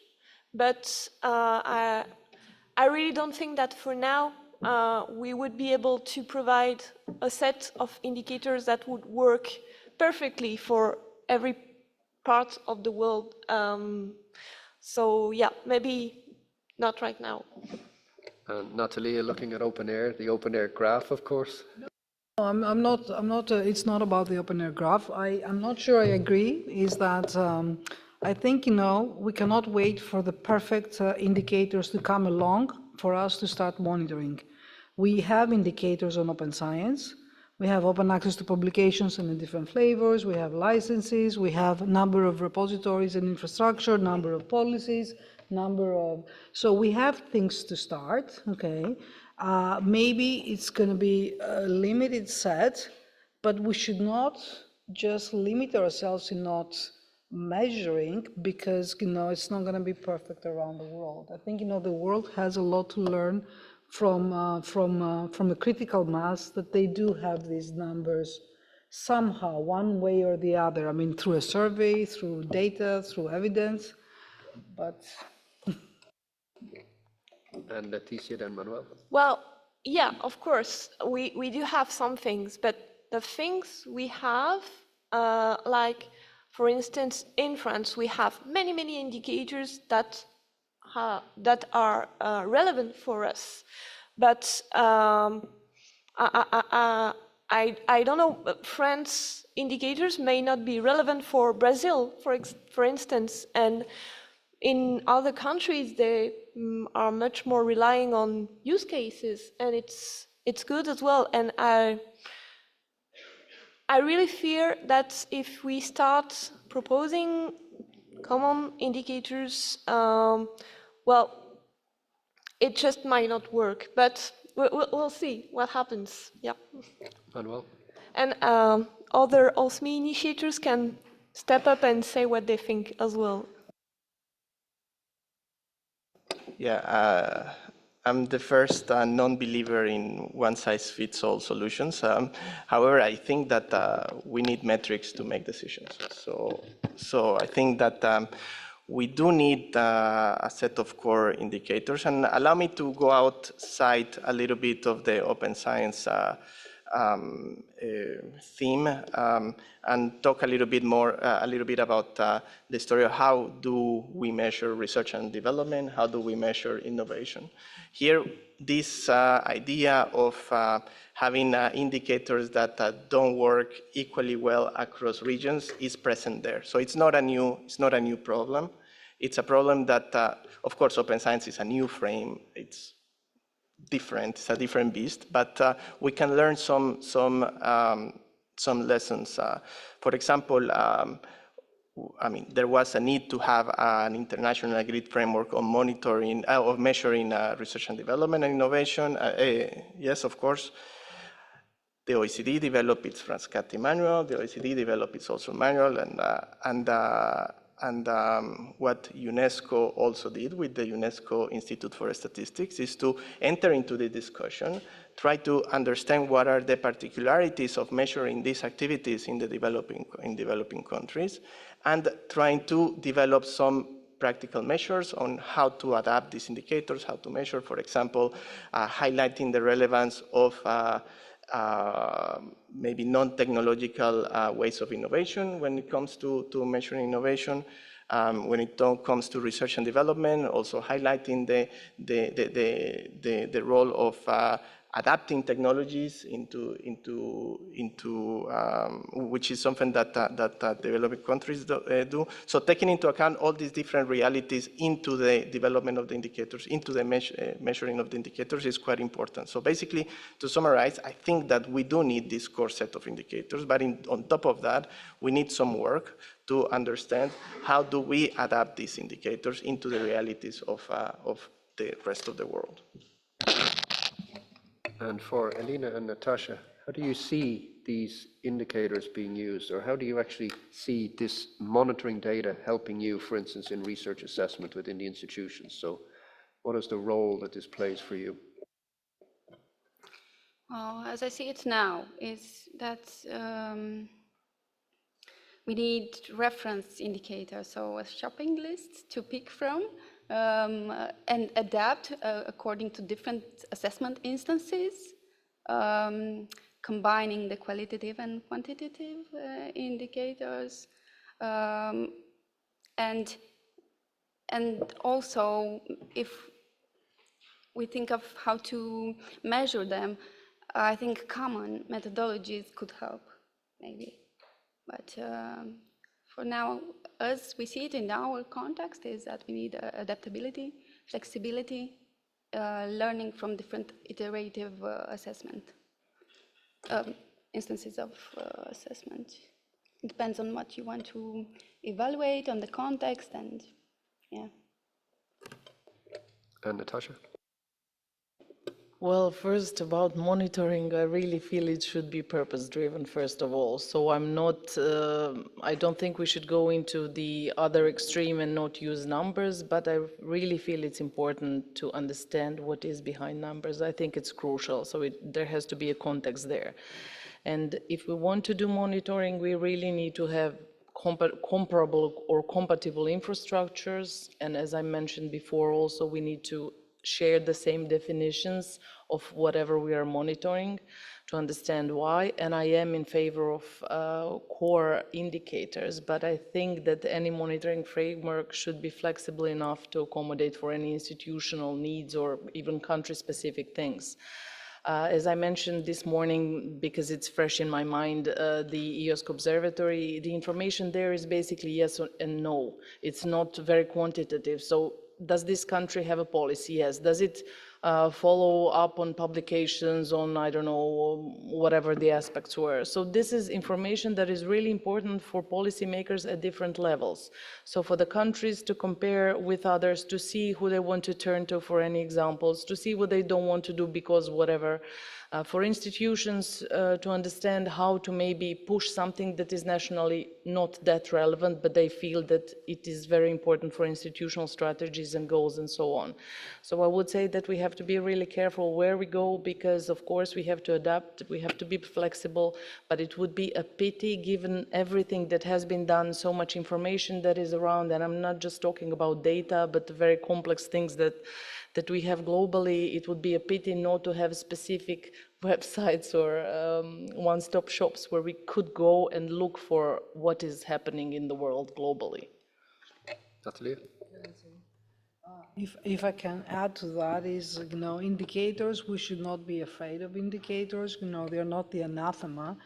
Speaker 2: But I really don't think that for now we would be able to provide a set of indicators that would work perfectly for every part of the world. So yeah, maybe not right now.
Speaker 3: And Natalia, looking at open air, the open air graph, of course.
Speaker 1: No, I'm not, it's not about the open air graph. I'm not sure I agree, is that I think, we cannot wait for the perfect indicators to come along for us to start monitoring. We have indicators on open science. We have open access to publications in the different flavors. We have licenses. We have number of repositories and infrastructure, number of policies, so we have things to start, okay? Maybe it's going to be a limited set, but we should not just limit ourselves in not measuring because, it's not going to be perfect around the world. I think, the world has a lot to learn from the critical mass that they do have these numbers somehow, one way or the other. I mean, through a survey, through data, through evidence, but...
Speaker 3: And Leticia, then Manuel.
Speaker 2: Well, yeah, of course, we do have some things, but the things we have, like, for instance, in France, we have many, many indicators that are relevant for us. But I don't know, France indicators may not be relevant for Brazil, for instance, and in other countries, they are much more relying on use cases, and it's good as well. And I really fear that if we start proposing common indicators, well, it just might not work. But we'll see what happens. Yeah.
Speaker 3: Manuel.
Speaker 2: And other OSME initiators can step up and say what they think as well.
Speaker 8: Yeah, I'm the first non-believer in one-size-fits-all solutions. However, I think that we need metrics to make decisions. So I think that we do need a set of core indicators. And allow me to go outside a little bit of the open science theme and talk a little bit about the story of how do we measure research and development, how do we measure innovation. Here, this idea of having indicators that don't work equally well across regions is present there. So it's not a new problem. It's a problem that, of course, open science is a new frame. It's different. It's a different beast, but we can learn some lessons. For example, I mean, there was a need to have an international agreed framework on monitoring, of measuring research and development and innovation. Yes, of course. The OECD developed its Frascati manual. The OECD developed its also manual, and what UNESCO also did with the UNESCO Institute for Statistics is to enter into the discussion, try to understand what are the particularities of measuring these activities in the developing countries, and trying to develop some practical measures on how to adapt these indicators, how to measure, for example, highlighting the relevance of maybe non-technological ways of innovation when it comes to measuring innovation. When it comes to research and development, also highlighting the role of adapting technologies into which is something that developing countries do. So taking into account all these different realities into the development of the indicators, into the measuring of the indicators is quite important. So basically, to summarize, I think that we do need this core set of indicators, but on top of that, we need some work to understand how do we adapt these indicators into the realities of the rest of the world.
Speaker 3: And for Elena and Natasha, how do you see these indicators being used, or how do you actually see this monitoring data helping you, for instance, in research assessment within the institutions? So what is the role that this plays for you?
Speaker 4: Well, as I see it now, is that we need reference indicators, so a shopping list to pick from and adapt according to different assessment instances, combining the qualitative and quantitative indicators, and also if we think of how to measure them, I think common methodologies could help, maybe. But for now, as we see it in our context, is that we need adaptability, flexibility, learning from different iterative assessment, instances of assessment. It depends on what you want to evaluate, on the context, and yeah.
Speaker 3: And Natasha?
Speaker 5: Well, first about monitoring, I really feel it should be purpose-driven, first of all. So I'm not, I don't think we should go into the other extreme and not use numbers, but I really feel it's important to understand what is behind numbers. I think it's crucial, so there has to be a context there. And if we want to do monitoring, we really need to have comparable or compatible infrastructures. And as I mentioned before, also we need to share the same definitions of whatever we are monitoring to understand why. And I am in favor of core indicators, but I think that any monitoring framework should be flexible enough to accommodate for any institutional needs or even country-specific things. As I mentioned this morning, because it's fresh in my mind, the EOSC Observatory, the information there is basically yes and no. It's not very quantitative. So does this country have a policy? Yes. Does it follow up on publications on, I don't know, whatever the aspects were? So this is information that is really important for policymakers at different levels. So for the countries to compare with others, to see who they want to turn to for any examples, to see what they don't want to do because whatever. For institutions to understand how to maybe push something that is nationally not that relevant, but they feel that it is very important for institutional strategies and goals and so on. So I would say that we have to be really careful where we go, because of course we have to adapt, we have to be flexible, but it would be a pity given everything that has been done, so much information that is around, and I'm not just talking about data, but the very complex things that we have globally. It would be a pity not to have specific websites or one-stop shops where we could go and look for what is happening in the world globally.
Speaker 3: Natalia?
Speaker 1: If I can add to that is, indicators, we should not be afraid of indicators, they're not the anathema,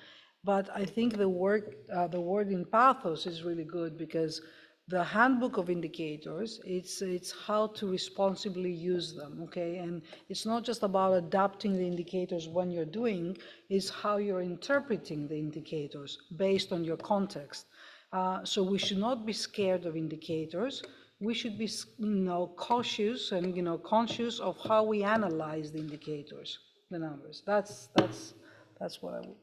Speaker 1: but I think the word in pathos is really good, because the handbook of indicators, it's how to responsibly use them, okay? And it's not just about adapting the indicators when you're doing, it's how you're interpreting the indicators based on your context. So we should not be scared of indicators. We should be, cautious and, conscious of how we analyze the indicators, the numbers. That's what I would.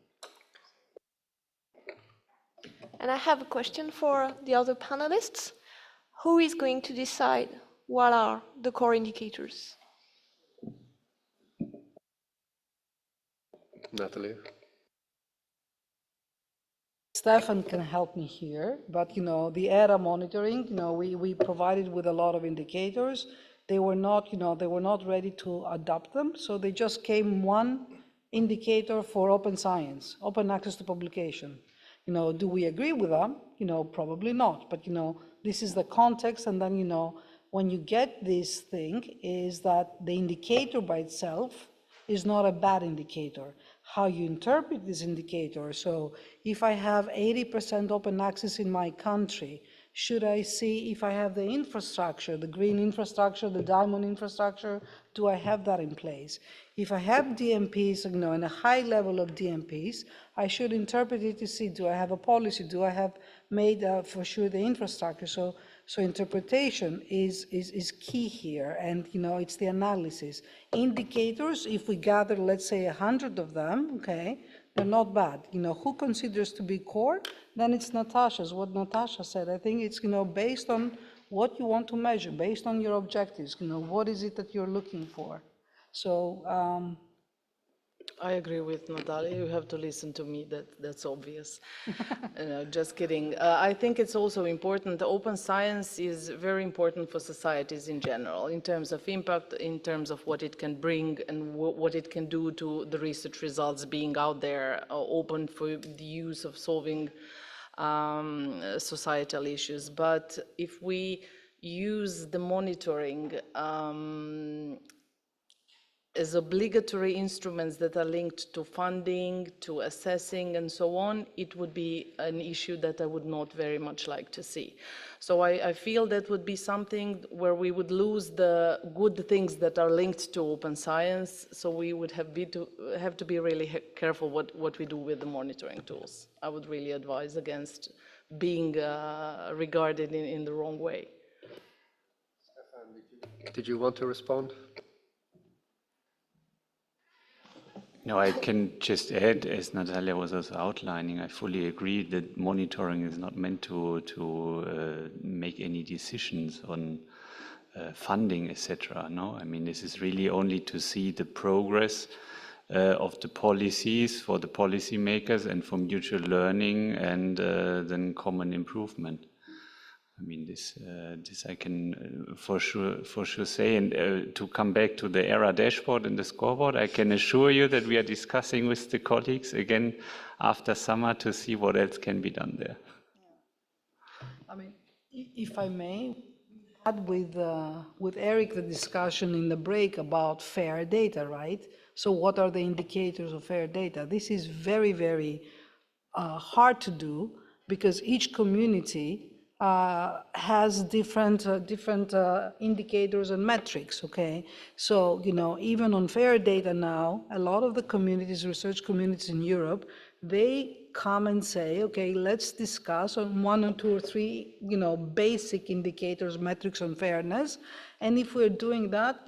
Speaker 2: And I have a question for the other panelists. Who is going to decide what are the core indicators?
Speaker 3: Natalie?
Speaker 1: Stefan can help me here, but the ERA monitoring, we provided with a lot of indicators. They were not, they were not ready to adopt them, so they just came one indicator for open science, open access to publication. Do we agree with them? Probably not, but this is the context, and then when you get this thing is that the indicator by itself is not a bad indicator. How you interpret this indicator. So if I have 80% open access in my country, should I see if I have the infrastructure, the green infrastructure, the diamond infrastructure, do I have that in place? If I have DMPs, and a high level of DMPs, I should interpret it to see, do I have a policy? Do I have made for sure the infrastructure? So interpretation is key here, and it's the analysis. Indicators, if we gather, let's say 100 of them, okay, they're not bad. Who considers to be core? Then it's Natasha's, what Natasha said. I think it's, based on what you want to measure, based on your objectives, what is it that you're looking for? So,
Speaker 5: I agree with Natalia. You have to listen to me. That's obvious. Just kidding. I think it's also important. Open science is very important for societies in general, in terms of impact, in terms of what it can bring and what it can do to the research results being out there, open for the use of solving societal issues. But if we use the monitoring as obligatory instruments that are linked to funding, to assessing, and so on, it would be an issue that I would not very much like to see. So I feel that would be something where we would lose the good things that are linked to open science, so we would have to be really careful what we do with the monitoring tools. I would really advise against being regarded in the wrong way.
Speaker 3: Did you want to respond?
Speaker 9: No, I can just add, as Natalia was also outlining, I fully agree that monitoring is not meant to make any decisions on funding, etc. No, I mean, this is really only to see the progress of the policies for the policymakers and for mutual learning and then common improvement. I mean, this I can for sure say. And to come back to the ERA dashboard and the scoreboard, I can assure you that we are discussing with the colleagues again after summer to see what else can be done there.
Speaker 1: I mean, if I may, had with Eric the discussion in the break about fair data, right? So what are the indicators of fair data? This is very, very hard to do because each community has different indicators and metrics, okay? So, even on fair data now, a lot of the communities, research communities in Europe, they come and say, okay, let's discuss on 1 or 2 or 3, basic indicators, metrics on fairness. And if we're doing that,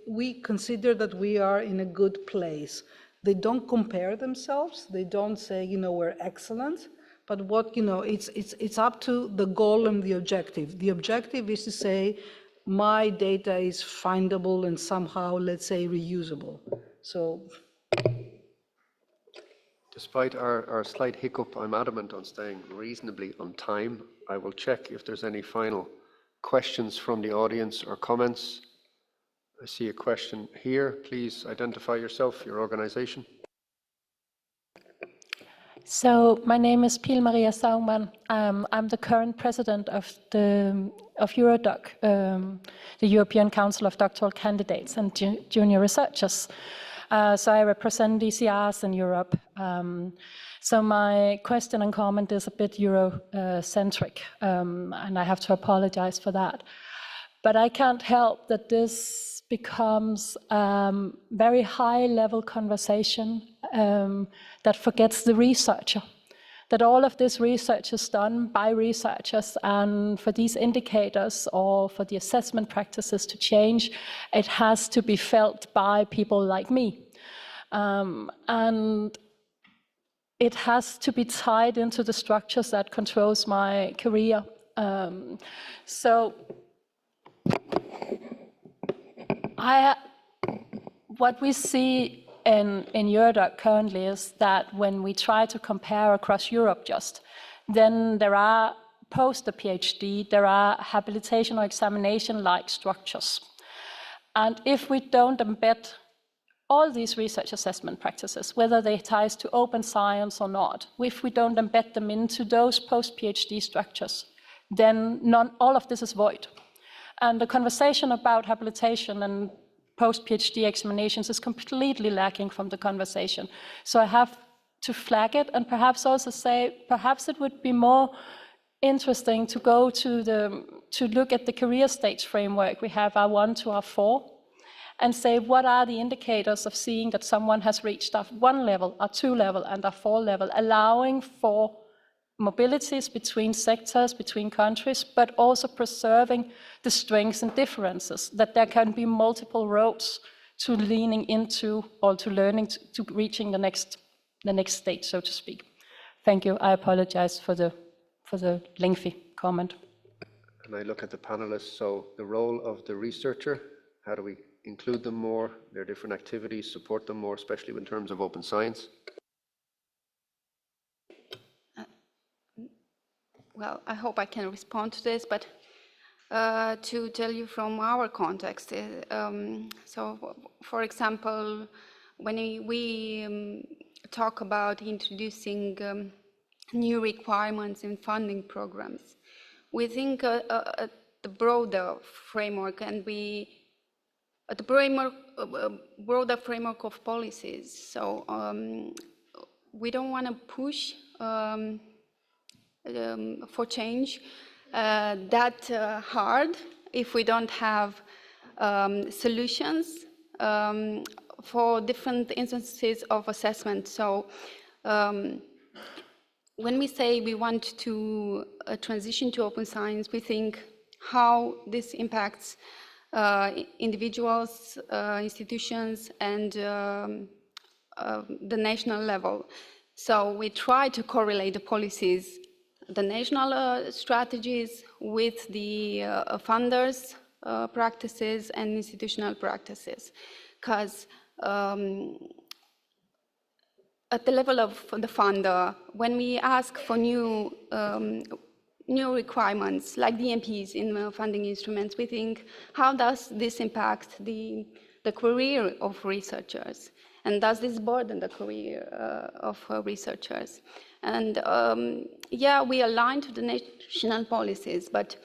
Speaker 1: we consider that we are in a good place. They don't compare themselves. They don't say, we're excellent. But what, it's up to the goal and the objective. The objective is to say, my data is findable and somehow, let's say, reusable. So.
Speaker 3: Despite our slight hiccup, I'm adamant on staying reasonably on time. I will check if there's any final questions from the audience or comments. I see a question here. Please identify yourself, your organization.
Speaker 10: So my name is Pil Maria Saumann. I'm the current president of Eurodoc, the European Council of Doctoral Candidates and Junior Researchers. So I represent DCRs in Europe. So my question and comment is a bit Euro-centric, and I have to apologize for that. But I can't help that this becomes very high-level conversation that forgets the researcher, that all of this research is done by researchers, and for these indicators or for the assessment practices to change, it has to be felt by people like me. And it has to be tied into the structures that controls my career. So what we see in Eurodoc currently is that when we try to compare across Europe then there are post the PhD, there are habilitation or examination-like structures. And if we don't embed all these research assessment practices, whether they ties to open science or not, if we don't embed them into those post-PhD structures, then all of this is void. And the conversation about habilitation and post-PhD examinations is completely lacking from the conversation. So I have to flag it and perhaps also say, perhaps it would be more interesting to go to look at the career stage framework we have, R1 to R4, and say what are the indicators of seeing that someone has reached R1 level, R2 level, and R4 level, allowing for mobilities between sectors, between countries, but also preserving the strengths and differences, that there can be multiple roads to leaning into or to learning to reaching the next stage, so to speak. Thank you. I apologize for the lengthy comment.
Speaker 3: And I look at the panelists, so the role of the researcher, how do we include them more, their different activities, support them more, especially in terms of open science?
Speaker 4: Well, I hope I can respond to this, but to tell you from our context, so for example, when we talk about introducing new requirements in funding programs, we think the broader framework and broader framework of policies. So we don't want to push for change that hard if we don't have solutions for different instances of assessment. So when we say we want to transition to open science, we think how this impacts individuals, institutions, and the national level. So we try to correlate the policies, the national strategies with the funders' practices and institutional practices. Because at the level of the funder, when we ask for new requirements like DMPs in funding instruments, we think, how does this impact the career of researchers? And does this burden the career of researchers? And yeah, we align to the national policies, but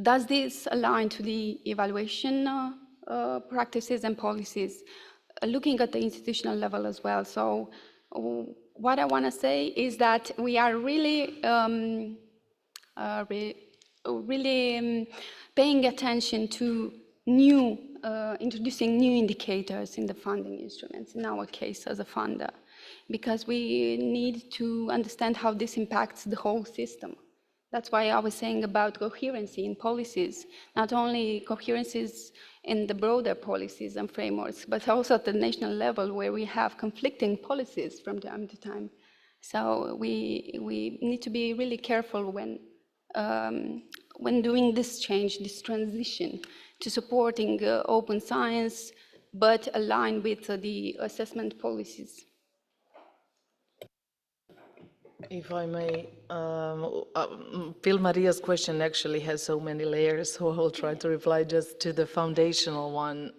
Speaker 4: does this align to the evaluation practices and policies, looking at the institutional level as well? So what I want to say is that we are really, paying attention to introducing new indicators in the funding instruments, in our case as a funder, because we need to understand how this impacts the whole system. That's why I was saying about coherency in policies, not only coherencies in the broader policies and frameworks, but also at the national level where we have conflicting policies from time to time. So we need to be really careful when doing this change, this transition to supporting open science, but aligned with the assessment policies.
Speaker 5: If I may, Phil Maria's question actually has so many layers, so I will try to reply just to the foundational one.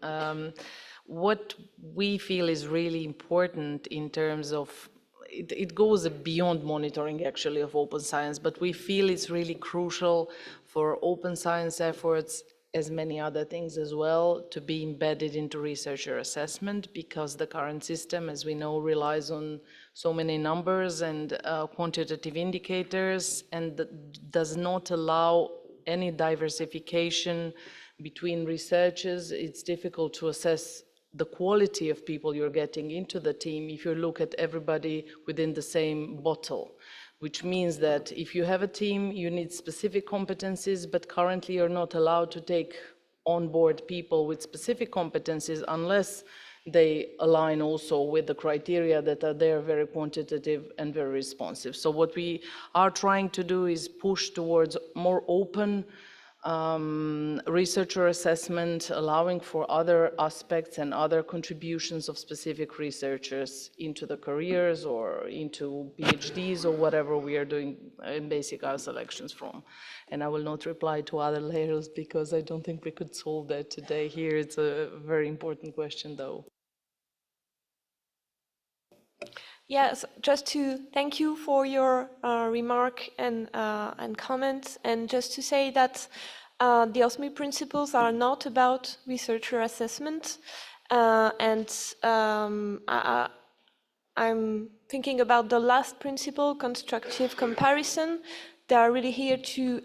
Speaker 5: What we feel is really important in terms of, it goes beyond monitoring actually of open science, but we feel it's really crucial for open science efforts, as many other things as well, to be embedded into researcher assessment, because the current system, as we know, relies on so many numbers and quantitative indicators, and does not allow any diversification between researchers. It's difficult to assess the quality of people you're getting into the team if you look at everybody within the same bottle, which means that if you have a team, you need specific competencies, but currently you're not allowed to take on board people with specific competencies unless they align also with the criteria that are there, very quantitative and very responsive. So what we are trying to do is push towards more open researcher assessment, allowing for other aspects and other contributions of specific researchers into the careers or into PhDs or whatever we are doing in basic our selections from. And I will not reply to other layers because I don't think we could solve that today here. It's a very important question though.
Speaker 2: Yes, just to thank you for your remark and comments, and just to say that the OSMI principles are not about researcher assessment, I'm thinking about the last principle, constructive comparison. They are really here to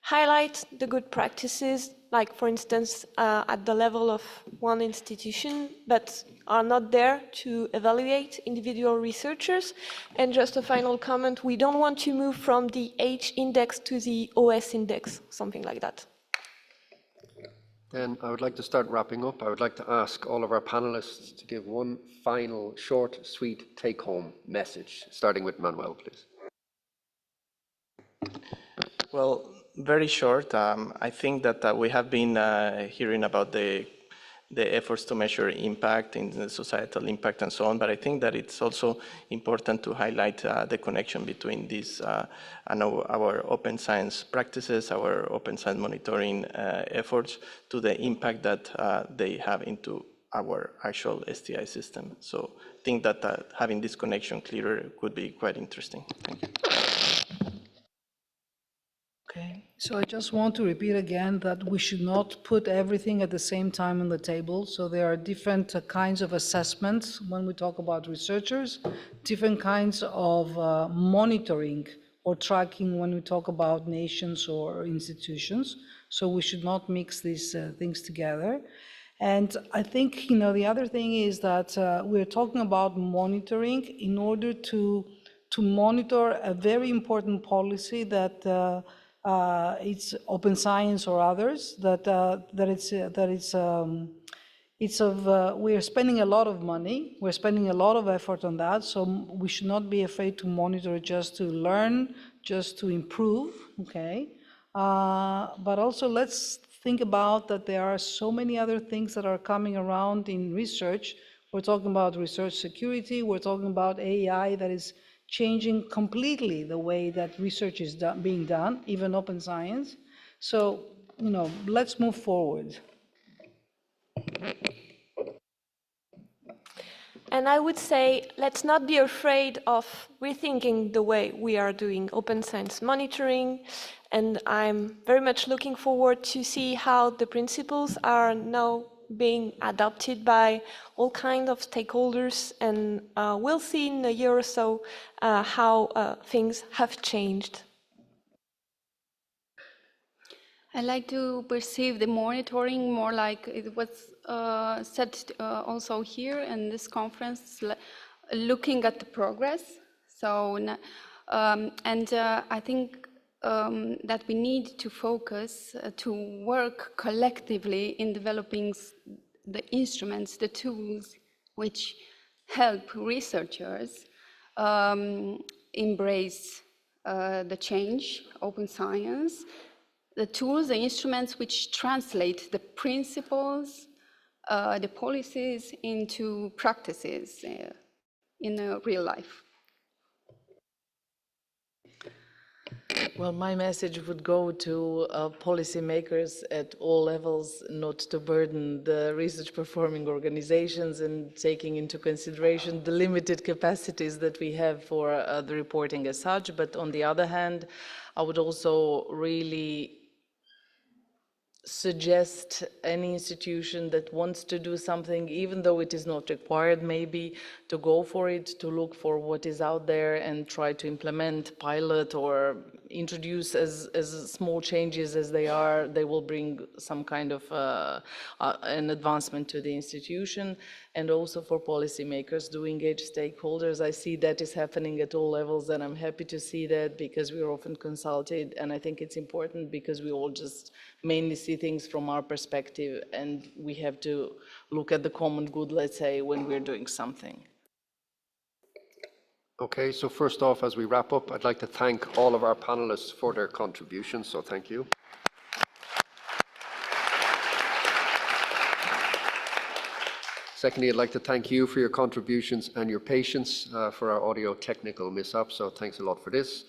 Speaker 2: highlight the good practices, like for instance, at the level of one institution, but are not there to evaluate individual researchers. And just a final comment, we don't want to move from the H index to the OS index, something like that.
Speaker 3: Then I would like to start wrapping up. I would like to ask all of our panelists to give one final, short, sweet take-home message, starting with Manuel, please.
Speaker 8: Well, very short. I think that we have been hearing about the efforts to measure impact in the societal impact and so on, but I think that it's also important to highlight the connection between this and our open science practices, our open science monitoring efforts, to the impact that they have into our actual STI system. So I think that having this connection clearer could be quite interesting. Thank you.
Speaker 1: Okay, so I just want to repeat again that we should not put everything at the same time on the table. So there are different kinds of assessments when we talk about researchers, different kinds of monitoring or tracking when we talk about nations or institutions. So we should not mix these things together. And I think, the other thing is that we're talking about monitoring in order to monitor a very important policy that it's open science or others, we are spending a lot of money, we're spending a lot of effort on that, so we should not be afraid to monitor just to learn, just to improve, okay? But also let's think about that there are so many other things that are coming around in research. We're talking about research security, we're talking about AI that is changing completely the way that research is being done, even open science. So, let's move forward.
Speaker 2: And I would say, let's not be afraid of rethinking the way we are doing open science monitoring. And I'm very much looking forward to see how the principles are now being adopted by all kinds of stakeholders. And we'll see in a year or so how things have changed.
Speaker 4: I like to perceive the monitoring more like it was said also here in this conference, looking at the progress. So, I think that we need to focus to work collectively in developing the instruments, the tools which help researchers embrace the change, open science, the tools, the instruments which translate the principles, the policies into practices in real life.
Speaker 5: Well, my message would go to policymakers at all levels, not to burden the research performing organizations and taking into consideration the limited capacities that we have for the reporting as such. But on the other hand, I would also really suggest any institution that wants to do something, even though it is not required, maybe to go for it, to look for what is out there and try to implement, pilot, or introduce as small changes as they are. They will bring some kind of an advancement to the institution. And also for policymakers to engage stakeholders. I see that is happening at all levels, and I'm happy to see that because we are often consulted, and I think it's important because we all just mainly see things from our perspective, and we have to look at the common good, let's say, when we're doing something.
Speaker 3: Okay, so first off, as we wrap up, I'd like to thank all of our panelists for their contributions, so thank you. Secondly, I'd like to thank you for your contributions and your patience for our audio technical mishap, so thanks a lot for this.